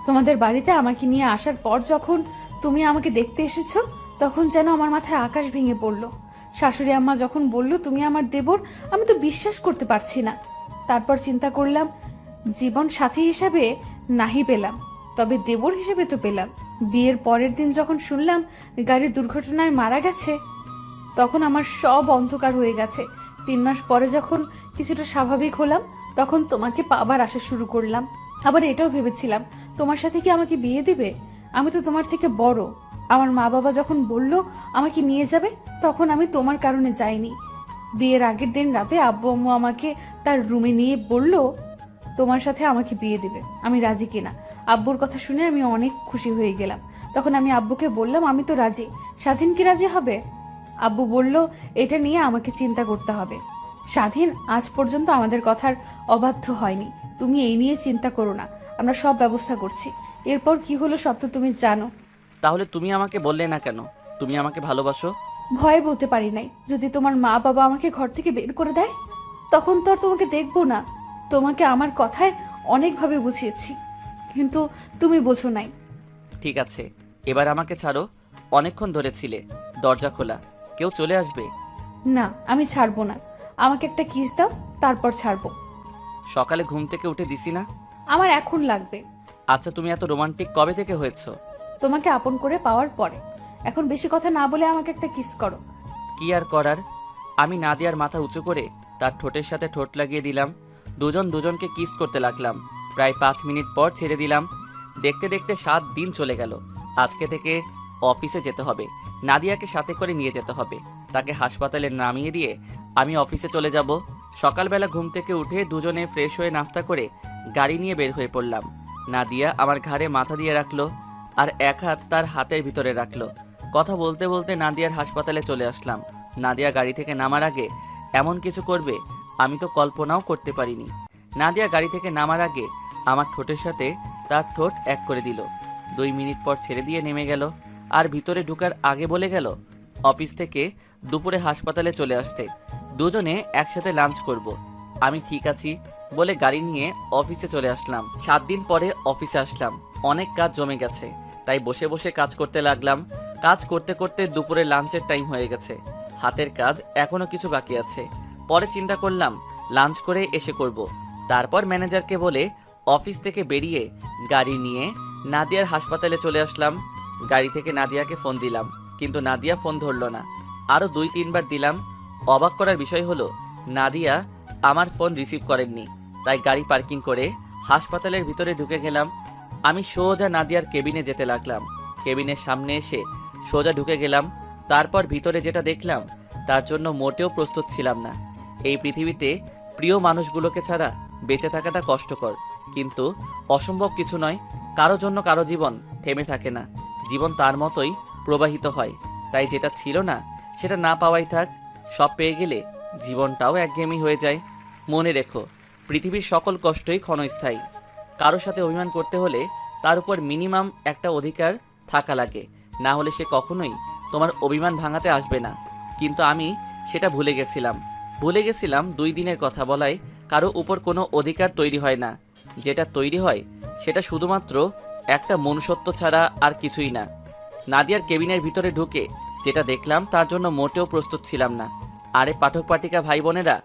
C: তোমাদের বাড়িতে আমাকে নিয়ে আসার পর যখন তুমি আমাকে দেখতে এসেছো তখন যেন আমার মাথায় আকাশ ভেঙে পড়লো। শাশুড়ি আম্মা যখন বলল তুমি আমার দেবর, আমি তো বিশ্বাস করতে পারছি না। তারপর চিন্তা করলাম জীবন সাথী হিসাবে নাহি পেলাম, তবে দেবর হিসেবে তো পেলাম। বিয়ের পরের দিন যখন শুনলাম গাড়ির দুর্ঘটনায় মারা গেছে তখন আমার সব অন্ধকার হয়ে গেছে। 3 মাস পরে যখন কিছুটা স্বাভাবিক হলাম তখন তোমাকে পাবার আশা শুরু করলাম। আবার এটাও ভেবেছিলাম তোমার সাথে কি আমাকে বিয়ে দিবে। আমি তো তোমার থেকে বড়। আমার মা বাবা যখন বলল আমাকে নিয়ে যাবে তখন আমি তোমার কারণে যাইনি। বিয়ের আগের দিন রাতে আব্বু আম্মু আমাকে তার রুমে নিয়ে বলল তোমার সাথে আমাকে বিয়ে দিবে। আমি রাজি কিনা। আব্বুর কথা শুনে আমি অনেক খুশি হয়ে গেলাম। তখন আমি আব্বুকে বললাম আমি তো রাজি, স্বাধীন কি রাজি হবে? আব্বু বলল এটা নিয়ে আমাকে চিন্তা করতে হবে। স্বাধীন আজ পর্যন্ত আমাদের কথার অবাধ্য হয়নি। তুমি এই নিয়ে চিন্তা করো না, আমরা সব ব্যবস্থা করছি। এরপর কি হলো সব তো তুমি জানো।
A: তাহলে তুমি আমাকে বললে না কেন তুমি আমাকে ভালোবাসো?
C: ভয়ে বলতে পারি নাই। যদি তোমার মা বাবা আমাকে ঘর থেকে বের করে দেয় তখন তো আর তোমাকে দেখবো না। তোমাকে আমার কথায় অনেকভাবে বুঝিয়েছি কিন্তু তুমি বোঝো নাই।
A: ঠিক আছে, এবার আমাকে ছাড়ো। অনেকক্ষণ ধরেছিলে। দরজা খোলা, কেউ চলে আসবে।
C: না, আমি ছাড়বো না। আমাকে একটা কিস দাও, তারপর ছাড়বো।
A: সকালে ঘুম থেকে উঠে দিছি না?
C: আমার এখন লাগবে।
A: আচ্ছা, তুমি এত রোমান্টিক কবে থেকে হয়েছো?
C: তোমাকে আপন করে পাওয়ার পরে। এখন বেশি কথা না বলে আমাকে একটা কিস করো।
A: কি আর করার। আমি নাদিয়ার মাথা উঁচু করে তার ঠোঁটের সাথে ঠোঁট লাগিয়ে দিলাম। দুজন দুজনকে কিস করতে লাগলাম। প্রায় 5 মিনিট পর ছেড়ে দিলাম। দেখতে দেখতে 7 দিন চলে গেল। আজকে থেকে অফিসে যেতে হবে, নাদিয়াকে সাথে করে নিয়ে যেতে হবে। তাকে হাসপাতালে নামিয়ে দিয়ে আমি অফিসে চলে যাব। সকালবেলা ঘুম থেকে উঠে দুজনে ফ্রেশ হয়ে নাস্তা করে গাড়ি নিয়ে বের হয়ে পড়লাম। নাদিয়া আমার ঘাড়ে মাথা দিয়ে রাখলো আর এক হাত তার হাতের ভিতরে রাখলো। কথা বলতে বলতে নাদিয়ার হাসপাতালে চলে আসলাম। নাদিয়া গাড়ি থেকে নামার আগে এমন কিছু করবে আমি তো কল্পনাও করতে পারিনি। নাদিয়া গাড়ি থেকে নামার আগে আমার ঠোঁটের সাথে তার ঠোঁট এক করে দিল। 2 মিনিট পর ছেড়ে দিয়ে নেমে গেল আর ভিতরে ঢুকার আগে বলে গেল অফিস থেকে দুপুরে হাসপাতালে চলে আসতে, দুজনে একসাথে লাঞ্চ করব। আমি ঠিক আছি বলে গাড়ি নিয়ে অফিসে চলে আসলাম। 7 দিন পরে অফিসে আসলাম। অনেক কাজ জমে গেছে, তাই বসে বসে কাজ করতে লাগলাম। কাজ করতে করতে দুপুরে লাঞ্চের টাইম হয়ে গেছে। হাতের কাজ এখনো কিছু বাকি আছে। পরে চিন্তা করলাম লাঞ্চ করে এসে করব। তারপর ম্যানেজারকে বলে অফিস থেকে বেরিয়ে গাড়ি নিয়ে নাদিয়ার হাসপাতালে চলে আসলাম। গাড়ি থেকে নাদিয়াকে ফোন দিলাম, কিন্তু নাদিয়া ফোন ধরলো না। আরও 2-3 বার দিলাম। অবাক করার বিষয় হলো নাদিয়া আমার ফোন রিসিভ করেননি। তাই গাড়ি পার্কিং করে হাসপাতালের ভিতরে ঢুকে গেলাম। আমি সোজা নাদিয়ার কেবিনে যেতে লাগলাম। কেবিনের সামনে এসে সোজা ঢুকে গেলাম। তারপর ভিতরে যেটা দেখলাম তার জন্য মোটেও প্রস্তুত ছিলাম না। এই পৃথিবীতে প্রিয় মানুষগুলোকে ছাড়া বেঁচে থাকাটা কষ্টকর, কিন্তু অসম্ভব কিছু নয়। কারো জন্য কারো জীবন থেমে থাকে না, জীবন তার মতোই প্রবাহিত হয়। তাই যেটা ছিল না সেটা না পাওয়াই থাক। সব পেয়ে গেলে জীবনটাও একঘেয়েমি হয়ে যায়। মনে রেখো, পৃথিবীর সকল কষ্টই ক্ষণস্থায়ী। কারোর সাথে অভিমান করতে হলে তার উপর মিনিমাম একটা অধিকার থাকা লাগে, না হলে সে কখনোই তোমার অভিমান ভাঙাতে আসবে না। কিন্তু আমি সেটা ভুলে গেছিলাম। 2 দিনের কথা বলায় কারো উপর কোনো অধিকার তৈরি হয় না। যেটা তৈরি হয় সেটা শুধুমাত্র একটা মনুষ্যত্ব ছাড়া আর কিছুই না। নাদিয়ার কেবিনের ভিতরে ঢুকে যেটা দেখলাম তার জন্য মোটেও প্রস্তুত ছিলাম না। আরে পাঠক পাঠিকা ভাই বোনেরা,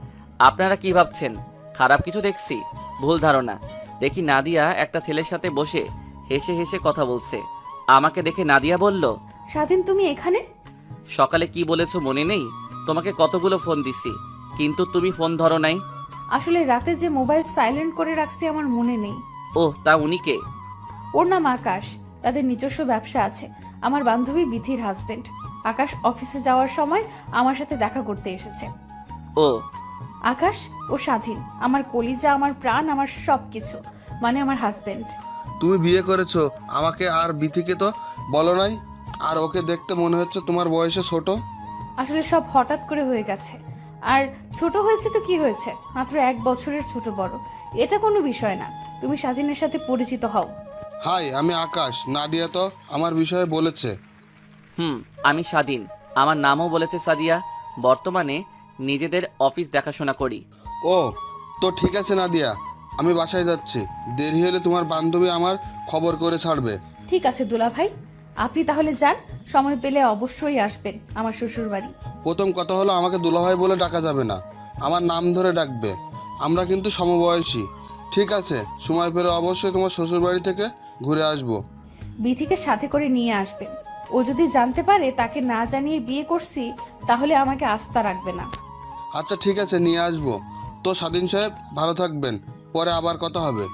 A: আপনারা কি ভাবছেন খারাপ কিছু দেখছি? ভুল ধারণা। দেখি নাদিয়া একটা ছেলের সাথে বসে হেসে হেসে কথা বলছে। আমাকে দেখে নাদিয়া বলল,
C: স্বাধীন তুমি এখানে?
A: সকালে কি বলেছো মনে নেই? তোমাকে কতগুলো ফোন দিছি, কিন্তু তুমি ফোন ধরো নাই।
C: আসলে রাতে যে মোবাইল সাইলেন্ট করে রাখছি আমার মনে নেই।
A: ওহ, তা উনি কে?
C: ওর নাম আকাশ। তাদের নিজস্ব ব্যবসা আছে। আমার বান্ধবী বিথির হাজবেন্ড। আকাশ অফিসে যাওয়ার সময় আমার সাথে দেখা করতে এসেছে।
A: ও
C: আকাশ ও স্বাধীন আমার কলিজা, আমার প্রাণ, আমার সবকিছু, মানে আমার হাজবেন্ড।
D: তুমি বিয়ে করেছো, আমাকে আর বিথিকে তো বলো নাই। আর ওকে দেখতে মনে হচ্ছে তোমার বয়সে ছোট।
C: আসলে সব হঠাৎ করে হয়ে গেছে। আর ছোট হয়েছে তো কি হয়েছে, মাত্র 1 বছরের ছোট বড়, এটা কোনো বিষয় না। তুমি স্বাধীনের সাথে পরিচিত হও।
D: হাই, আমি আকাশ। নাদিয়া তো আমার বিষয়ে বলেছে।
A: আমি স্বাধীন, আমার নামও বলেছে সাদিয়া। বর্তমানে নিজেদের অফিস দেখাশোনা করি।
D: ও, তো ঠিক আছে নাদিয়া, আমি বাসায় যাচ্ছি। দেরি হলে তোমার বান্ধবী আমার খবর করে ছাড়বে।
C: ঠিক আছে দুলা ভাই, আপনি তাহলে যান। সময় পেলে অবশ্যই আসবেন আমার শ্বশুর বাড়ি।
D: প্রথম কথা হলো আমাকে দুলাভাই বলে ডাকা যাবে না, আমার নাম ধরে ডাকবে। আমরা কিন্তু সমবয়সী। ঠিক আছে, সময় পেলে অবশ্যই তোমার শ্বশুরবাড়ি থেকে ঘুরে আসবো।
C: বিথিকে সাথে করে নিয়ে আসবেন। ও যদি জানতে পারে তাকে না জানিয়ে বিয়ে করছি, তাহলে আমাকে আস্থা রাখবে না।
D: আচ্ছা ঠিক আছে, নিয়ে আসবো। তো স্বাধীন সাহেব, ভালো থাকবেন, পরে আবার কথা হবে।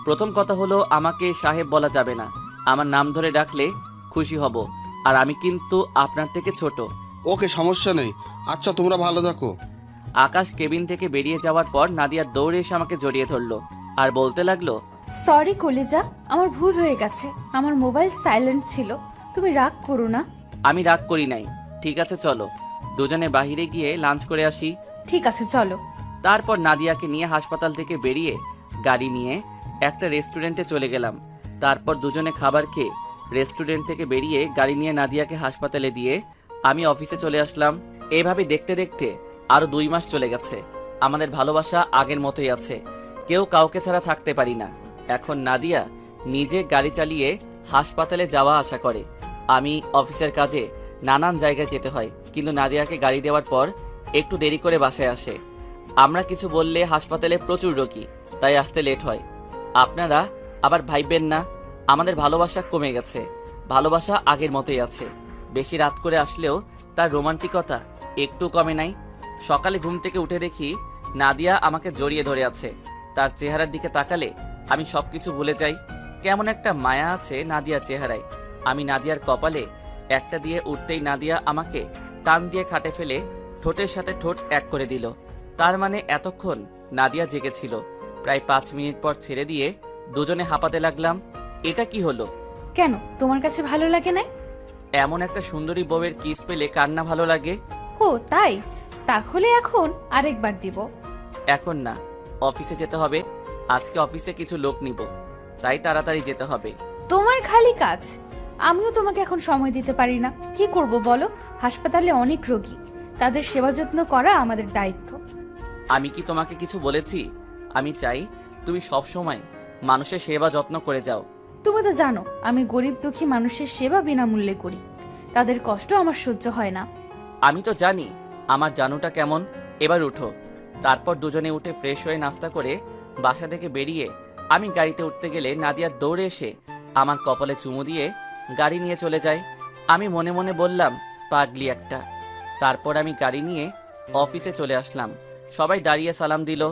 A: প্রথম কথা হলো আমাকে সাহেব বলা যাবে না। আমার নাম ধরে ডাকলে খুশি হব, আর আমি কিন্তু আপনার থেকে ছোট।
D: ওকে, সমস্যা নেই। আচ্ছা, তোমরা ভালো থাকো।
A: আকাশ কেবিন থেকে বেরিয়ে যাওয়ার পর নাদিয়া দৌড়ে এসে আমাকে জড়িয়ে ধরলো আর বলতে লাগলো,
C: সরি কলিজা, আমার ভুল হয়ে গেছে। আমার মোবাইল সাইলেন্ট ছিল, তুমি রাগ করো না।
A: আমি রাগ করি নাই। ঠিক আছে চলো, দুজনে বাইরে গিয়ে লাঞ্চ করে আসি।
C: ঠিক আছে চলো।
A: তারপর নাদিয়াকে নিয়ে হাসপাতাল থেকে বেরিয়ে গাড়ি নিয়ে একটা রেস্টুরেন্টে চলে গেলাম। তারপর দুজনে খাবার খেয়ে রেস্টুরেন্ট থেকে বেরিয়ে গাড়ি নিয়ে নাদিয়াকে হাসপাতালে দিয়ে আমি অফিসে চলে আসলাম। এভাবে দেখতে দেখতে আরও 2 মাস চলে গেছে। আমাদের ভালোবাসা আগের মতোই আছে, কেউ কাউকে ছাড়া থাকতে পারি না। এখন নাদিয়া নিজে গাড়ি চালিয়ে হাসপাতালে যাওয়া আসা করে। আমি অফিসের কাজে নানান জায়গায় যেতে হয়, কিন্তু নাদিয়াকে গাড়ি দেওয়ার পর একটু দেরি করে বাসায় আসে। আমরা কিছু বললে হাসপাতালে প্রচুর রোগী, তাই আসতে লেট হয়। আপনারা আবার ভাইবেন না, আমাদের ভালোবাসা কমে গেছে। ভালোবাসা আগের মতোই আছে। বেশি রাত করে আসলেও তার রোমান্টিকতা একটু কমে নাই। সকালে ঘুম থেকে উঠে দেখি নাদিয়া আমাকে জড়িয়ে ধরে আছে। তার চেহারার দিকে তাকালে আমি সবকিছু ভুলে যাই। কেমন একটা মায়া আছে নাদিয়ার চেহারায়। আমি নাদিয়ার কপালে একটা দিয়ে উঠতেই নাদিয়া আমাকে টান দিয়ে খাটে ফেলে ঠোঁটের সাথে ঠোঁট এক করে দিল। তার মানে এতক্ষণ নাদিয়া জেগেছিল। প্রায় 5 মিনিট পর ছেড়ে দিয়ে দুজনে হাঁপাতে লাগলাম। এটা কি হলো?
C: কেন, তোমার কাছে ভালো লাগে না?
A: এমন একটা সুন্দরী বউয়ের কিস পেলে কার না ভালো লাগে?
C: ও তাই, তাহলে এখন আরেকবার দিব।
A: এখন না, অফিসে যেতে হবে। আজকে অফিসে কিছু লোক নিব, তাই তাড়াতাড়ি যেতে হবে।
C: তোমার খালি কাজ, আমিও তোমাকে এখন সময় দিতে পারি না। কি করব বলো, হাসপাতালে অনেক রোগী, তাদের সেবা যত্ন করা আমাদের দায়িত্ব।
A: আমি কি তোমাকে কিছু বলেছি? আমি চাই তুমি সব সময় মানুষের সেবা যত্ন করে যাও।
C: তুমি তো জানো আমি গরিব দুঃখী মানুষের সেবা বিনামূল্যে করি, তাদের কষ্ট আমার সহ্য হয় না।
A: আমি তো জানি আমার জানুটা কেমন। এবার উঠো। তারপর দুজনে উঠে ফ্রেশ হয়ে নাস্তা করে বাসা থেকে বেরিয়ে আমি গাড়িতে উঠতে গেলে নাদিয়া দৌড়ে এসে আমার কপালে চুমু দিয়ে গাড়ি নিয়ে চলে যায়। আমি মনে মনে বললাম, পাগলি একটা। তারপর আমি গাড়ি নিয়ে অফিসে চলে আসলাম। সবাই দাঁড়িয়ে সালাম দিল।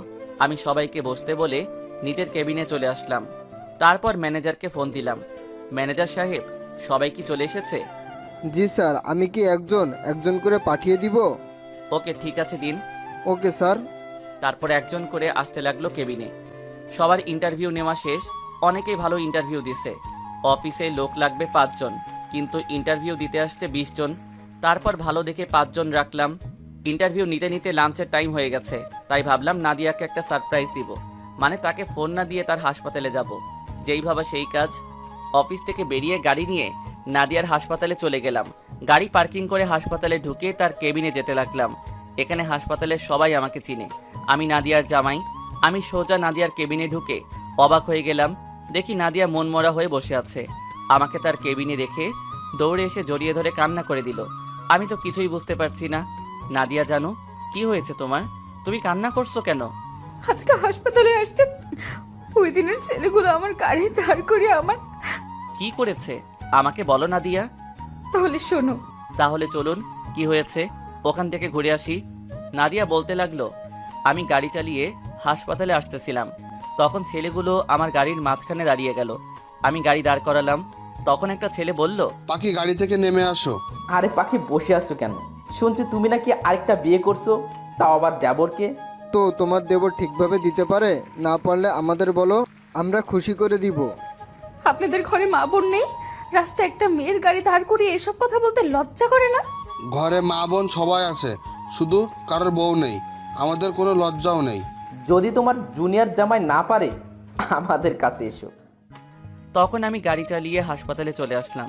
A: আমি সবাইকে বসতে বলে নিজের কেবিনে চলে আসলাম। তারপর ম্যানেজারকে ফোন দিলাম। ম্যানেজার সাহেব, সবাই কি চলে এসেছে?
B: জি স্যার, আমি কি একজন একজন করে পাঠিয়ে দিব?
A: ওকে, ঠিক আছে, দিন।
B: Okay sir.
A: তারপর একজন করে আসতে লাগলো কেবিনে। সবার ইন্টারভিউ নেওয়া শেষ। অনেকেই ভালো ইন্টারভিউ দিছে। অফিসে লোক লাগবে 5 জন, কিন্তু ইন্টারভিউ দিতে আসছে 20 জন। তারপর ভালো দেখে 5 জন রাখলাম। ইন্টারভিউ নিতে নিতে লাঞ্চের টাইম হয়ে গেছে, তাই ভাবলাম নাদিয়াকে একটা সারপ্রাইজ দিব। মানে তাকে ফোন না দিয়ে তার হাসপাতালে যাব। যেই ভাবা সেই কাজ। অফিস থেকে বেরিয়ে গাড়ি নিয়ে নাদিয়ার হাসপাতালে চলে গেলাম। গাড়ি পার্কিং করে হাসপাতালে ঢুকে তার কেবিনে যেতে লাগলাম। এখানে হাসপাতালের সবাই আমাকে চিনে। আমি নাদিয়ার জামাই। আমি সোজা নাদিয়ার কেবিনে ঢুকে অবাক হয়ে গেলাম। দেখি নাদিয়া মনমরা হয়ে বসে আছে। আমাকে তার কেবিনে দেখে দৌড়ে এসে জড়িয়ে ধরে কান্না করে দিল। আমি তো কিছুই বুঝতে পারছি না। নাদিয়া জানো, কি হয়েছে তোমার? তুমি কান্না করছো কেন?
C: আজকে হাসপাতালে আসতে ওই দিনের ছেলেগুলো আমার গাড়ি দাঁড় করিয়ে আমার।
A: কি করেছে আমাকে বলো নাদিয়া।
C: তাহলে শোনো।
A: তাহলে চলুন, কি হয়েছে ওখান থেকে ঘুরে আসি। নাদিয়া বলতে লাগলো। আমি গাড়ি চালিয়ে হাসপাতালে আসতেছিলাম, তখন ছেলেগুলো আমার গাড়ির মাঝখানে দাঁড়িয়ে গেল। আমি গাড়ি দাঁড় করালাম, তখন একটা ছেলে বলল,
D: পাখি গাড়ি থেকে নেমে আসো।
E: আরে পাখি, বসে আছো কেন? শুনছি তুমি নাকি আরেকটা বিয়ে করছো, তাও আবার দেবরকে।
B: তো তোমার দেবর ঠিকভাবে দিতে পারে? না পারলে আমাদের বলো, আমরা খুশি করে দিব।
C: আপনাদের ঘরে মা বোন নেই? রাস্তায় একটা মেয়ের গাড়ি দাঁড় করিয়ে এসব কথা বলতে লজ্জা করে না?
D: ঘরে মা বোন সবাই আছে, শুধু কারোর বউ নেই। আমাদের কোনো লজ্জাও নেই।
E: যদি তোমার জুনিয়র জামাই না পারে, আমাদের কাছে এসো।
A: তখন আমি গাড়ি চালিয়ে হাসপাতালে চলে আসলাম।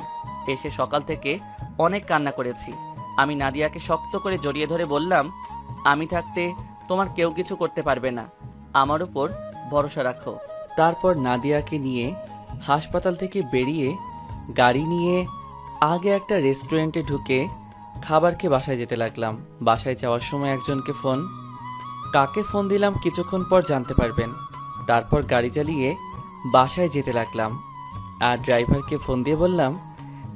A: এসে সকাল থেকে অনেক কান্না করেছি। আমি নাদিয়াকে শক্ত করে জড়িয়ে ধরে বললাম, আমি থাকতে তোমার কেউ কিছু করতে পারবে না, আমার উপর ভরসা রাখো। তারপর নাদিয়াকে নিয়ে হাসপাতাল থেকে বেরিয়ে গাড়ি নিয়ে আগে একটা রেস্টুরেন্টে ঢুকে খাবার খেয়ে বাসায় যেতে লাগলাম। বাসায় যাওয়ার সময় একজনকে ফোন। কাকে ফোন দিলাম কিছুক্ষণ পর জানতে পারবেন। তারপর গাড়ি চালিয়ে বাসায় যেতে লাগলাম। আর ড্রাইভারকে ফোন দিয়ে বললাম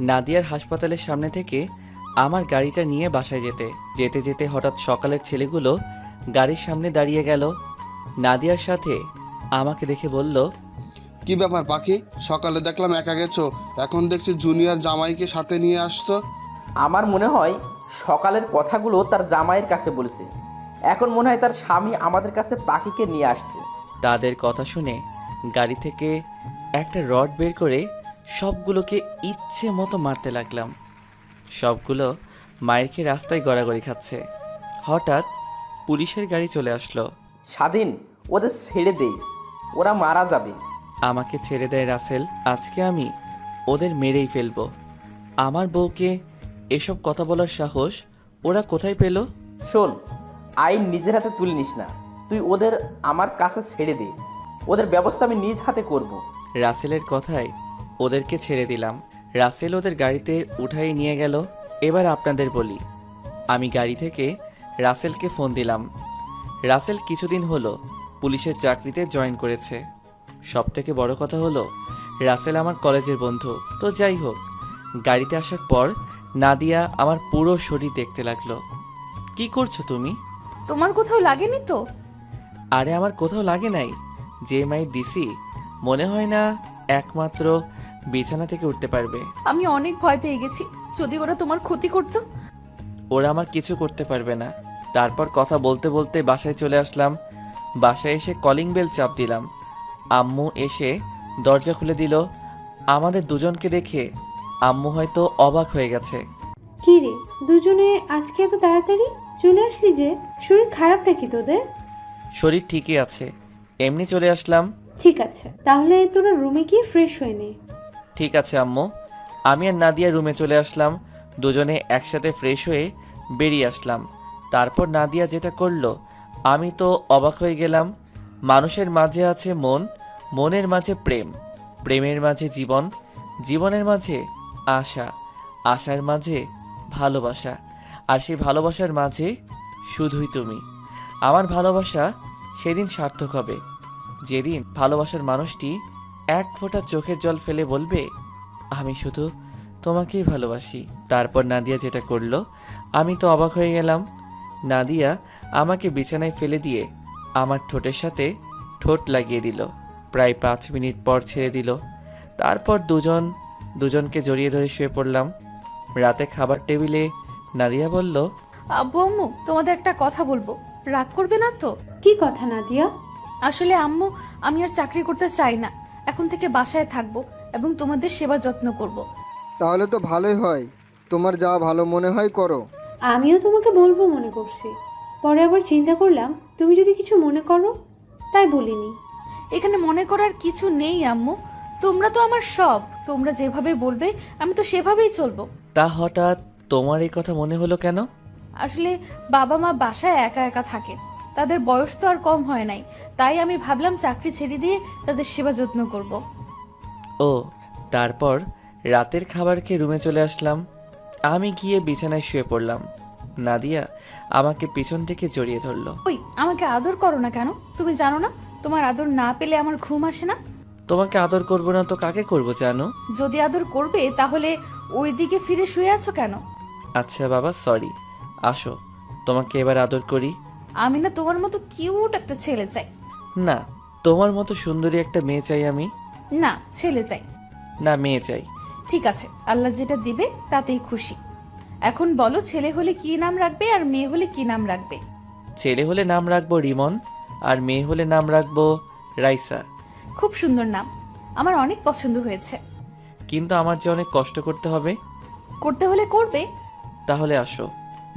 A: নাদিয়ার হাসপাতালের সামনে থেকে আমার গাড়িটা নিয়ে বাসায় যেতে। যেতে যেতে হঠাৎ সকালের ছেলেগুলো গাড়ির সামনে দাঁড়িয়ে গেল। নাদিয়ার সাথে আমাকে দেখে বলল,
D: কি ব্যাপার পাখি, সকালে দেখলাম একা গেছো, এখন দেখছি জুনিয়র জামাইকে সাথে নিয়ে আসছো।
E: আমার মনে হয় সকালের কথাগুলো তার জামাইয়ের কাছে বলেছে, এখন মনে হয় তার স্বামী আমাদের কাছে পাখিকে নিয়ে আসছে।
A: তাদের কথা শুনে গাড়ি থেকে একটা রড বের করে সবগুলোকে ইচ্ছে মতো মারতে লাগলাম। সবগুলো মায়ের খেয়ে রাস্তায় গড়াগড়ি খাচ্ছে। হঠাৎ পুলিশের গাড়ি চলে আসলো।
E: স্বাধীন, ওদের ছেড়ে দেই, ওরা মারা যাবে।
A: আমাকে ছেড়ে দেয় রাসেল, আজকে আমি ওদের মেরেই ফেলবো। আমার বউকে এসব কথা বলার সাহস ওরা কোথায় পেল?
E: শোন, আইন নিজের হাতে তুলে নিস না, তুই ওদের আমার কাছে ছেড়ে দে, ওদের ব্যবস্থা আমি নিজ হাতে করব।
A: রাসেলের কথায় ওদেরকে ছেড়ে দিলাম। রাসেল ওদের গাড়িতে উঠাই নিয়ে গেল। এবার আপনাদের বলি, আমি গাড়ি থেকে রাসেলকে ফোন দিলাম। রাসেল কিছুদিন হলো পুলিশের চাকরিতে জয়েন করেছে। সবথেকে বড় কথা হলো রাসেল আমার কলেজের বন্ধু। তো যাই হোক, গাড়িতে আসার পর নাদিয়া আমার পুরো শরীর দেখতে লাগলো। কি করছো তুমি?
C: তোমার কোথাও লাগেনি তো?
A: আরে আমার কোথাও লাগে নাই, যে মাইর দিছি মনে হয় না একমাত্র বিছানা থেকে উঠতে পারবে।
C: আমি অনেক ভয় পেয়ে গেছি, যদি ওরা তোমার ক্ষতি করতো।
A: ওরা আমার কিছু করতে পারবে না। তারপর কথা বলতে বলতে বাসায় চলে আসলাম। বাসায় এসে কলিং বেল চাপ দিলাম। আম্মু এসে দরজা খুলে দিল। আমাদের দুজনকে দেখে আম্মু হয়তো অবাক হয়ে গেছে।
F: কি রে, দুজনে আজকে এত তাড়াতাড়ি চলে আসলি যে? শরীর খারাপ নাকি তোদের?
A: শরীর ঠিকই আছে, এমনি চলে আসলাম।
F: ঠিক আছে, তাহলে তোরা রুমে গিয়ে ফ্রেশ হয়ে নে।
A: ঠিক আছে আম্মু। আমি আর নাদিয়া রুমে চলে আসলাম। দুজনে একসাথে ফ্রেশ হয়ে বেরিয়ে আসলাম। তারপর নাদিয়া যেটা করলো আমি তো অবাক হয়ে গেলাম। মানুষের মাঝে আছে মন, মনের মাঝে প্রেম, প্রেমের মাঝে জীবন, জীবনের মাঝে আশা, আশার মাঝে ভালোবাসা, আর সেই ভালোবাসার মাঝে শুধুই তুমি। আমার ভালোবাসা সেদিন সার্থক হবে যেদিন ভালোবাসার মানুষটি এক ফোঁটা চোখের জল ফেলে বলবে, আমি শুধু তোমাকেই ভালোবাসি। তারপর নাদিয়া যেটা করলো আমি তো অবাক হয়ে গেলাম। নাদিয়া আমাকে বিছানায় ফেলে দিয়ে আমার ঠোঁটের সাথে ঠোঁট লাগিয়ে দিল। প্রায় 5 মিনিট পর ছেড়ে দিল। তারপর দুজনকে জড়িয়ে ধরে শুয়ে পড়লাম। রাতে খাবার টেবিলে নাদিয়া বলল,
C: আব্বু আম্মু, তোমাদের একটা কথা বলবো, রাগ করবে না তো?
F: কি কথা নাদিয়া?
C: আসলে আম্মু, আমি আর চাকরি করতে চাই না। এখন থেকে বাসায় থাকবো এবং তোমাদের সেবা যত্ন করব।
B: তাহলে তো ভালোই হয়, তোমার যা ভালো মনে হয় করো।
F: আমিও তোমাকে বলবো মনে করছি, পরে আবার চিন্তা করলাম তুমি যদি কিছু মনে করো, তাই বলিনি।
C: এখানে মনে করার কিছু নেই আম্মু, তোমরা তো আমার সব। তোমরা যেভাবে বলবে আমি তো সেভাবেই চলবো।
A: তা হঠাৎ তোমার এই কথা মনে হলো কেন?
C: আসলে বাবা মা বাসায় একা একা থাকে, তাদের বয়স তো আর কম হয় নাই, তাই আমি ভাবলাম চাকরি ছেড়ে দিয়ে তাদের সেবা যত্ন করব।
A: ও, তারপর রাতের খাবার খেয়ে রুমে চলে আসলাম। আমি গিয়ে বিছানায় শুয়ে পড়লাম। নাদিয়া আমাকে পিছন থেকে জড়িয়ে ধরলো।
C: ওই, আমাকে আদর করো না কেন? তুমি জানো না তোমার আদর না পেলে আমার ঘুম আসে না?
A: তোমাকে আদর করব না তো কাকে করব জানো?
C: যদি আদর করবে তাহলে ওই দিকে ফিরে শুয়ে আছো কেন?
A: আচ্ছা বাবা, সরি। আসো, তোমাকে এবার আদর করি।
C: আমি না তোমার মতো কিউট একটা ছেলে চাই।
A: না, তোমার মতো সুন্দরী একটা মেয়ে চাই আমি।
C: না, ছেলে চাই।
A: না, মেয়ে চাই।
C: ঠিক আছে, আল্লাহ যেটা দিবে তাতেই খুশি। এখন বলো, ছেলে হলে কি নাম রাখবে আর মেয়ে হলে কি নাম রাখবে?
A: ছেলে হলে নাম রাখবো রিমন, আর মেয়ে হলে নাম রাখবো রাইসা।
C: খুব সুন্দর নাম, আমার অনেক পছন্দ হয়েছে।
A: কিন্তু আমার যে অনেক কষ্ট করতে হবে।
C: করতে হলে করবে।
A: তাহলে আসো,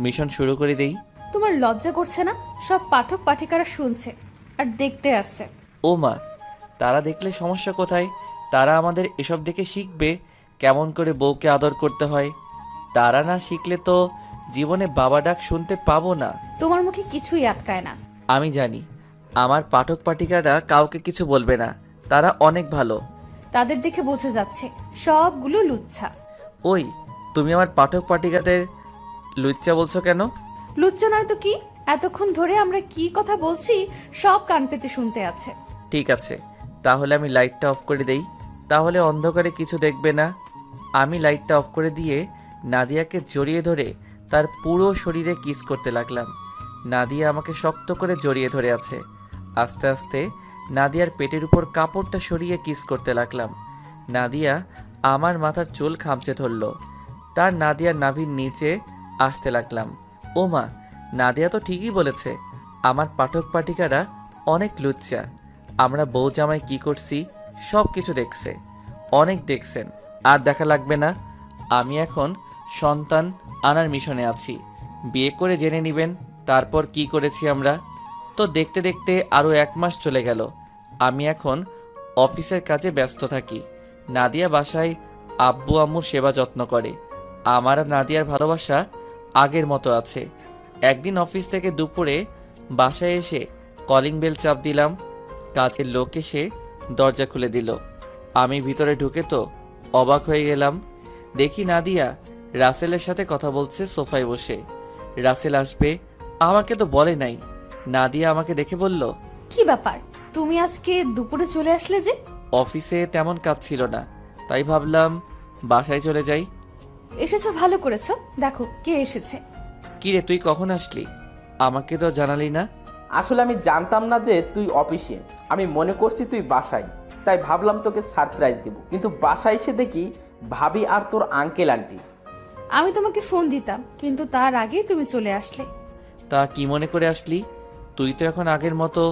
A: মিশন শুরু করে দেই।
C: তোমার লজ্জা করছে না? সব পাঠক পাঠিকারা শুনছে আর দেখতে আসছে।
A: ও মা, তারা দেখলে সমস্যা কোথায়? তারা আমাদের এসব দেখে শিখবে কেমন করে বউকে আদর করতে হয়। তারা না শিখলে তো জীবনে বাবা ডাক শুনতে পাবো না।
C: তোমার মুখে কিছুই আটকায় না।
A: আমি জানি আমার পাঠক পাঠিকারা কাউকে কিছু বলবে না, তারা অনেক ভালো।
C: তাদের দেখে বোঝা যাচ্ছে সবগুলো লুচ্ছা।
A: ওই, তুমি আমার পাঠক পাঠিকাদের লুচ্চা বলছো কেন?
C: লুচ্চা নয় তো কি? এতক্ষণ ধরে আমরা কি কথা বলছি সব কান পেতে শুনতে আছে।
A: ঠিক আছে, তাহলে আমি লাইটটা অফ করে দেই, তাহলে অন্ধকারে কিছু দেখবে না। আমি লাইটটা অফ করে দিয়ে নাদিয়াকে জড়িয়ে ধরে তার পুরো শরীরে কিস করতে লাগলাম। নাদিয়া আমাকে শক্ত করে জড়িয়ে ধরে আছে। আস্তে আস্তে নাদিয়ার পেটের উপর কাপড়টা সরিয়ে কিস করতে লাগলাম। নাদিয়া আমার মাথার চুল খামচে ধরল। তার নাদিয়ার নাভির নিচে আসতে লাগলাম। ও মা, নাদিয়া তো ঠিকই বলেছে, আমার পাঠক পাঠিকারা অনেক লুচ্চা। আমরা বউ জামাই কী করছি সব কিছু দেখছে, অনেক দেখছেন। আর দেখা লাগবে না। আমি এখন সন্তান আনার মিশনে আছি। বিয়ে করে জেনে নেবেন তারপর কি করেছি আমরা। তো দেখতে দেখতে আরও 1 মাস চলে গেল। আমি এখন অফিসের কাজে ব্যস্ত থাকি। নাদিয়া বাসায় আব্বু আম্মুর সেবা যত্ন করে। আমার আর নাদিয়ার ভালোবাসা আগের মতো আছে। একদিন অফিস থেকে দুপুরে বাসায় এসে কলিং বেল চাপ দিলাম। কাজের লোক এসে দরজা খুলে দিল। আমি ভিতরে ঢুকে তো অবাক হয়ে গেলাম। দেখি নাদিয়া রাসেলের সাথে কথা বলছে সোফায় বসে। রাসেল আসবে আমাকে তো বলে নাই। নাদিয়া আমাকে দেখে বলল,
C: কি ব্যাপার, তুমি আজকে দুপুরে চলে আসলে যে?
A: অফিসে তেমন কাজ ছিল না, তাই ভাবলাম বাসায় চলে যাই।
C: এসেছো, ভালো করেছো। দেখো কে এসেছে।
A: কিরে, তুই কখন আসলি? আমাকে তো জানালি না।
E: আসলে আমি জানতাম না যে তুই অফিসে, আমি মনে করছি তুই বাসায়। তাই ভাবলাম তোকে সারপ্রাইজ দেব, কিন্তু বাসায় এসে দেখি ভাবি আর তোর আঙ্কেল আন্টি।
C: আমি তোমাকে ফোন দিতাম, কিন্তু তার আগে তুমি চলে আসলে।
A: তা কি মনে করে আসলি? তুই তো এখন আগের মতো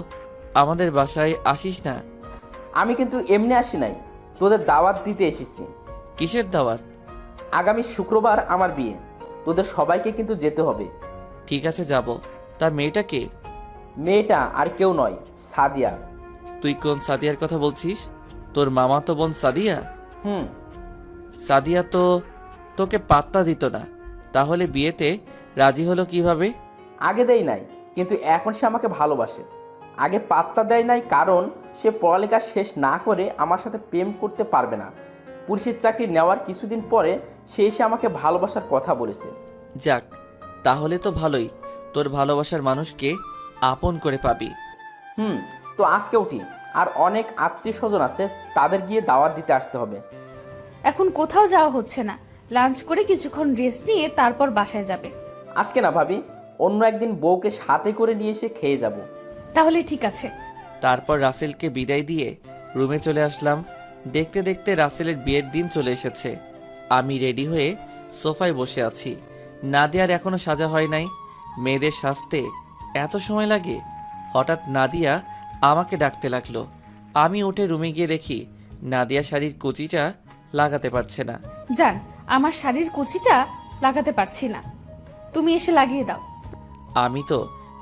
A: আমাদের বাসায় আসিস না।
E: আমি কিন্তু এমনি আসি নাই, তোদের দাওয়াত দিতে এসেছি।
A: কিসের দাওয়াত?
E: আগামী শুক্রবার আমার বিয়ে, তোদের সবাইকে কিন্তু যেতে হবে।
A: ঠিক আছে যাব। তা মেয়েটা কে?
E: মেয়েটা আর কেউ নয়, সাদিয়া।
A: তুই কোন সাদিয়ার কথা বলছিস? তোর মামা তো বোন সাদিয়া?
E: হুম।
A: সাদিয়া তো তোকে পাত্তা দিত না, তাহলে বিয়েতে রাজি হলো কিভাবে?
E: আগে দেয় নাই, কিন্তু এখন সে আমাকে ভালোবাসে। আগে পাত্তা দেয় নাই কারণ সে পড়ালেখা শেষ না করে আমার সাথে প্রেম করতে পারবে না। পুলিশের চাকরি নেওয়ার কিছুদিন পরে সে এসে আমাকে ভালোবাসার কথা বলেছে।
A: যাক, তাহলে তো ভালোই, তোর ভালোবাসার মানুষকে আপন করে পাবি।
E: তো আজকে উঠি, আর অনেক আত্মীয় স্বজন আছে, তাদের গিয়ে দাওয়াত দিতে আসতে হবে।
C: এখন কোথাও যাওয়া হচ্ছে না, লাঞ্চ করে কিছুক্ষণ রেস্ট নিয়ে তারপর বাসায় যাবে।
E: আজকে না ভাবি, অন্য একদিন বউকে সাথে করে নিয়ে এসে খেয়ে যাব।
C: তাহলে ঠিক আছে।
A: তারপর রাসেলকে বিদায় দিয়ে রুমে চলে আসলাম। দেখতে দেখতে রাসেলের বিয়ের দিন চলে এসেছে। আমি রেডি হয়ে সোফায় বসে আছি। নাদিয়ার এখনো সাজা হয় নাই। মেয়েদের সাজতে এত সময় লাগে? হঠাৎ নাদিয়া আমাকে ডাকতে লাগলো। আমি উঠে রুমে গিয়ে দেখি নাদিয়া শাড়ির কুচিটা লাগাতে পারছে না।
C: জান, আমার শাড়ির কুচিটা লাগাতে পারছি না, তুমি এসে লাগিয়ে দাও।
A: আমি তো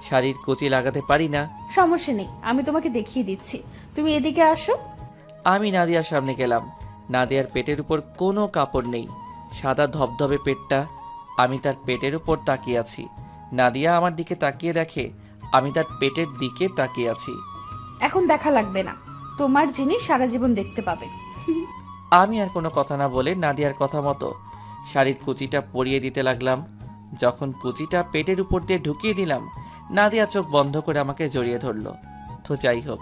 A: শাড়ির কুচি লাগাতে পারি না।
C: সমস্যা নেই, আমি তোমাকে দেখিয়ে দিচ্ছি, তুমি এদিকে আসো।
A: আমি নাদিয়ার সামনে গেলাম। নাদিয়ার পেটের উপর কোনো কাপড় নেই, সাদা ধবধবে পেটটা। আমি তার পেটের উপর তাকিয়ে আছি। নাদিয়া আমার দিকে তাকিয়ে দেখে আমি তার পেটের দিকে তাকিয়ে আছি।
C: এখন দেখা লাগবে না, তোমার জিনিস সারা জীবন দেখতে পাবে।
A: আমি আর কোনো কথা না বলে নাদিয়ার কথা মতো শাড়ির কুচিটা পরিয়ে দিতে লাগলাম। যখন কুচিটা পেটের উপর দিয়ে ঢুকিয়ে দিলাম, নাদিয়া চোখ বন্ধ করে আমাকে জড়িয়ে ধরলো। তো যাই হোক,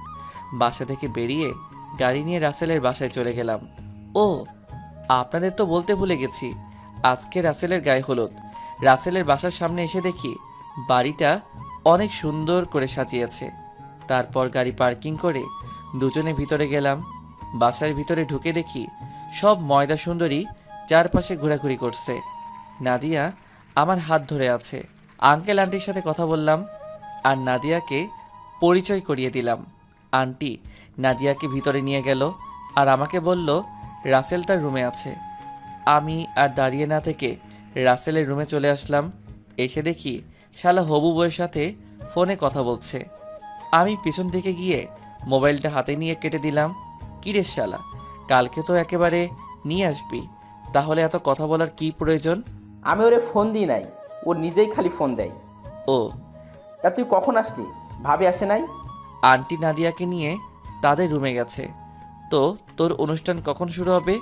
A: বাসা থেকে বেরিয়ে গাড়ি নিয়ে রাসেলের বাসায় চলে গেলাম। ও, আপনাদের তো বলতে ভুলে গেছি, আজকে রাসেলের গায়ে হলুদ। রাসেলের বাসার সামনে এসে দেখি বাড়িটা অনেক সুন্দর করে সাজিয়েছে। তারপর গাড়ি পার্কিং করে দুজনে ভিতরে গেলাম। বাসার ভিতরে ঢুকে দেখি সব ময়দা সুন্দরী চারপাশে ঘোরাঘুরি করছে। নাদিয়া আমার হাত ধরে আছে। আঙ্কেল আন্টির সাথে কথা বললাম আর নাদিয়াকে পরিচয় করিয়ে দিলাম। আন্টি নাদিয়াকে ভিতরে নিয়ে গেল আর আমাকে বলল রাসেল তার রুমে আছে। আমি আর দাঁড়িয়ে না থেকে রাসেলের রুমে চলে আসলাম। এসে দেখি শালা হবু বউয়ের সাথে ফোনে কথা বলছে। আমি পিছন থেকে গিয়ে মোবাইলটা হাতে নিয়ে কেটে দিলাম। কিরে শালা, কালকে তো একেবারে নিয়ে আসবি, তাহলে এত কথা বলার কি প্রয়োজন?
E: আমি ওরে ফোন দিই নাই, ও নিজেই খালি ফোন দেয়।
A: ও,
E: তা তুই কখন আসলি? ভাবি আসে নাই?
A: আন্টি নাদিয়াকে নিয়ে তাদের রুমে গেছে। তো তোর অনুষ্ঠান কখন শুরু হবে?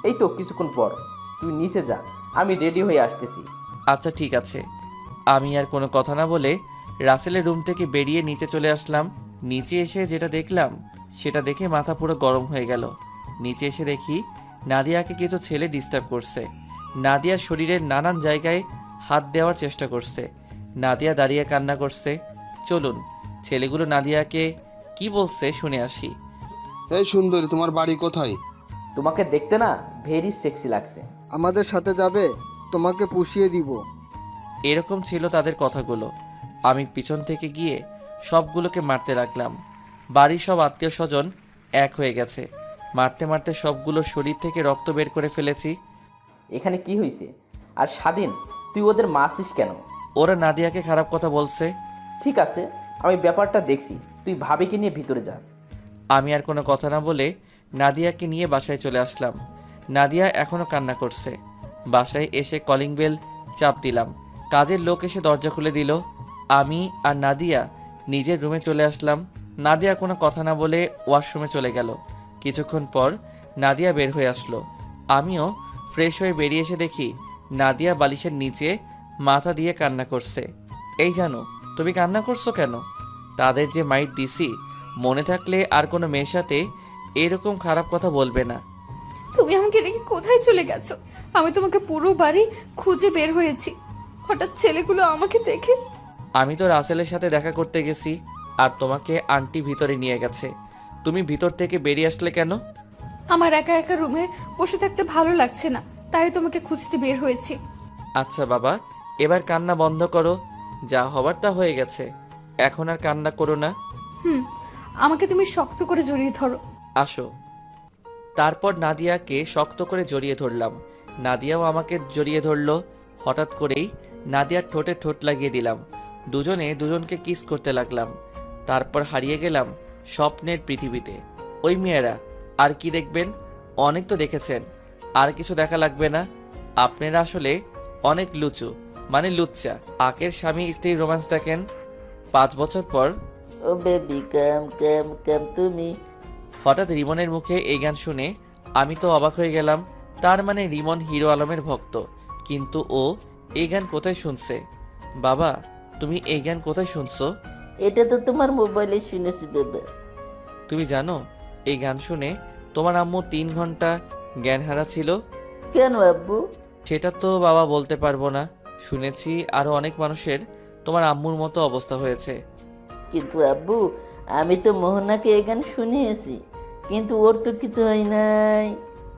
E: এই তো কিছুক্ষণ পর। তুই নিচে যা, আমি রেডি হয়ে আসতেছি।
A: আচ্ছা ঠিক আছে। আমি আর কোনো কথা না বলে রাসেলের রুম থেকে বেরিয়ে নিচে চলে আসলাম। নিচে এসে যেটা দেখলাম সেটা দেখে মাথা পুরো গরম হয়ে গেল। নিচে এসে দেখি নাদিয়াকে কিছু ছেলে ডিস্টার্ব করছে। নাদিয়ার শরীরের নানান জায়গায় হাত দেওয়ার চেষ্টা করছে। নাদিয়া দাঁড়িয়ে কান্না করছে। চলুন ছেলেগুলো নাদিয়াকে কি বলছে শুনে আসি।
D: এই সুন্দরী, তোমার বাড়ি কোথায়?
E: তোমাকে দেখতে না ভেরি সেক্সি লাগছে।
B: আমাদের সাথে যাবে? তোমাকে পুষিয়ে দিব।
A: এরকম ছিল তাদের কথাগুলো। আমি পিছন থেকে গিয়ে সবগুলোকে মারতে লাগলাম। বাড়ির সব আত্মীয় স্বজন এক হয়ে গেছে। মারতে মারতে সবগুলো শরীর থেকে রক্ত বের করে ফেলেছি।
E: এখানে কি হয়েছে? আর স্বাধীন, তুই ওদের মারছিস কেন?
A: ওরা নাদিয়াকে খারাপ কথা বলছে।
E: ঠিক আছে, আমি ব্যাপারটা দেখছি, তুই ভাবিকে নিয়ে ভিতরে যা।
A: আমি আর কোনো কথা না বলে নাদিয়াকে নিয়ে বাসায় চলে আসলাম। নাদিয়া এখনও কান্না করছে। বাসায় এসে কলিং বেল চাপ দিলাম। কাজের লোক এসে দরজা খুলে দিল। আমি আর নাদিয়া নিজের রুমে চলে আসলাম। নাদিয়া কোনো কথা না বলে ওয়াশরুমে চলে গেল। কিছুক্ষণ পর নাদিয়া বের হয়ে আসলো। আমিও ফ্রেশ হয়ে বেরিয়ে এসে দেখি নাদিয়া বালিশের নিচে মাথা দিয়ে কান্না করছে। এই জানো, তুমি কান্না করছো কেন? তাদের যে মাইট দিছি, মনে থাকলে আর কোনো মেয়ের সাথে এরকম খারাপ কথা বলবে না।
C: তুমি আমাকে রেখে কোথায় চলে গেছো? আমি তোমাকে পুরো বাড়ি খুঁজে বের হয়েছি, হঠাৎ ছেলেগুলো আমাকে দেখে।
A: আমি তো রাসেলের সাথে দেখা করতে গেছি আর তোমাকে আন্টি ভিতরে নিয়ে গেছে। তুমি ভিতর থেকে বেরিয়ে আসলে কেন?
C: আমার একা একা রুমে বসে থাকতে ভালো লাগছে না, তাই তোমাকে খুঁজতে বের হয়েছি।
A: আচ্ছা বাবা, এবার কান্না বন্ধ করো। যা হবার তা হয়ে গেছে, এখন আর কান্না করো না।
C: হুম, আমাকে তুমি শক্ত করে জড়িয়ে ধরো।
A: আসো। তারপর নাদিয়াকে শক্ত করে জড়িয়ে ধরলাম, নাদিয়াও আমাকে জড়িয়ে ধরলো। হঠাৎ করেই নাদিয়ার ঠোঁটে ঠোঁট লাগিয়ে দিলাম, দুজনে দুজনকে কিস করতে লাগলাম। তারপর হারিয়ে গেলাম স্বপ্নের পৃথিবীতে। ওই মেয়েরা আর কি দেখবেন, অনেক তো দেখেছেন, আর কিছু দেখা লাগবে না। আপনারা আসলে অনেক লুচু, মানে লুচ্চা। আকের স্বামী স্ত্রীর রোম্যান্স দেখেন, 5 বছর পর।
G: ও বেবি কাম কাম কাম তুমি।
A: হঠাৎ রিমনের মুখে এই গান শুনে আমি তো অবাক হয়ে গেলাম। তার মানে রিমন হিরো আলমের ভক্ত, কিন্তু ও এই গান কোথায় শুনছে? বাবা, তুমি এই গান কোথায় শুনছো?
G: এটা তো তোমার মোবাইলে শুনেছি বেবে।
A: তুমি জানো এই গান শুনে তোমার আম্মু 3 ঘন্টা জ্ঞান হারা ছিল?
G: কেন আব্বু?
A: সেটা তো বাবা বলতে পারবো না। শুনেছি আরো অনেক মানুষের তোমার আম্মুর মতো অবস্থা হয়েছে।
G: কিন্তু আব্বু, আমি তো মোহনাকে এই গান শুনিয়েছি, কিন্তু ওর তো কিছু হয় নাই।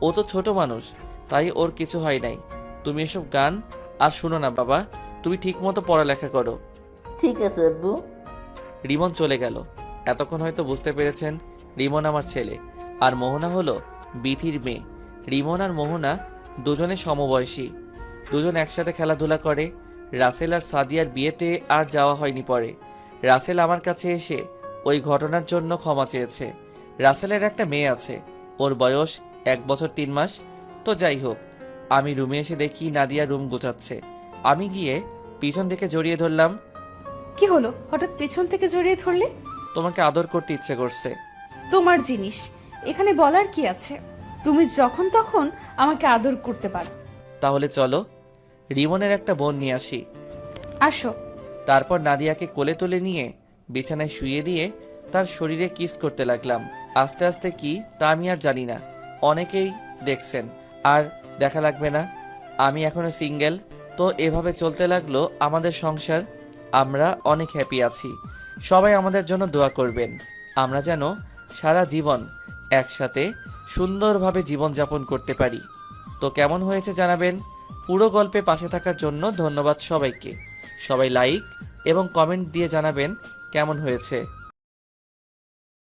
A: ও তো ছোট মানুষ, তাই ওর কিছু হয় নাই। তুমি এসব গান আর শুনো না বাবা, তুমি ঠিক মতো পড়ালেখা করো।
G: ঠিক আছে আব্বু।
A: রিমন চলে গেল। এতক্ষণ হয়তো বুঝতে পেরেছেন রিমন আমার ছেলে, আর মোহনা হলো বিথির মেয়ে। রিমন আর মোহনা দুজনে সমবয়সী, দুজন একসাথে খেলাধুলা করে। রাসেল আর সাদিয়ার বিয়েতে আর যাওয়া হয়নি পরে। রাসেল আমার কাছে এসে ওই ঘটনার জন্য ক্ষমা চেয়েছে। রাসেলের একটা মেয়ে আছে, ওর বয়স 1 বছর 3 মাস। তো যাই হোক, আমি রুমে এসে দেখি নাদিয়া রুম গোছাচ্ছে। আমি গিয়ে পিছন থেকে জড়িয়ে ধরলাম।
C: কি হলো, হঠাৎ পেছন থেকে জড়িয়ে ধরলে?
A: তোমাকে আদর করতে ইচ্ছে করছে।
C: তোমার জিনিস, এখানে বলার কি আছে? তুমি যখন তখন আমাকে আদর করতে পারো।
A: তাহলে চলো রিমনের একটা বোন নিয়ে আসি।
C: আসো।
A: তারপর নাদিয়াকে কোলে তুলে নিয়ে বিছানায় শুইয়ে দিয়ে তার শরীরে কিস করতে লাগলাম। আস্তে আস্তে কি তা আমি আর জানি না, অনেকেই দেখছেন, আর দেখা লাগবে না। আমি এখনো সিঙ্গেল। তো এভাবে চলতে লাগলো আমাদের সংসার। আমরা অনেক হ্যাপি আছি। সবাই আমাদের জন্য দোয়া করবেন, আমরা যেন সারা জীবন একসাথে সুন্দরভাবে জীবনযাপন করতে পারি। তো কেমন হয়েছে জানাবেন। পুরো গল্পে পাশে থাকার জন্য ধন্যবাদ সবাইকে। সবাই লাইক এবং কমেন্ট দিয়ে জানাবেন কেমন হয়েছে।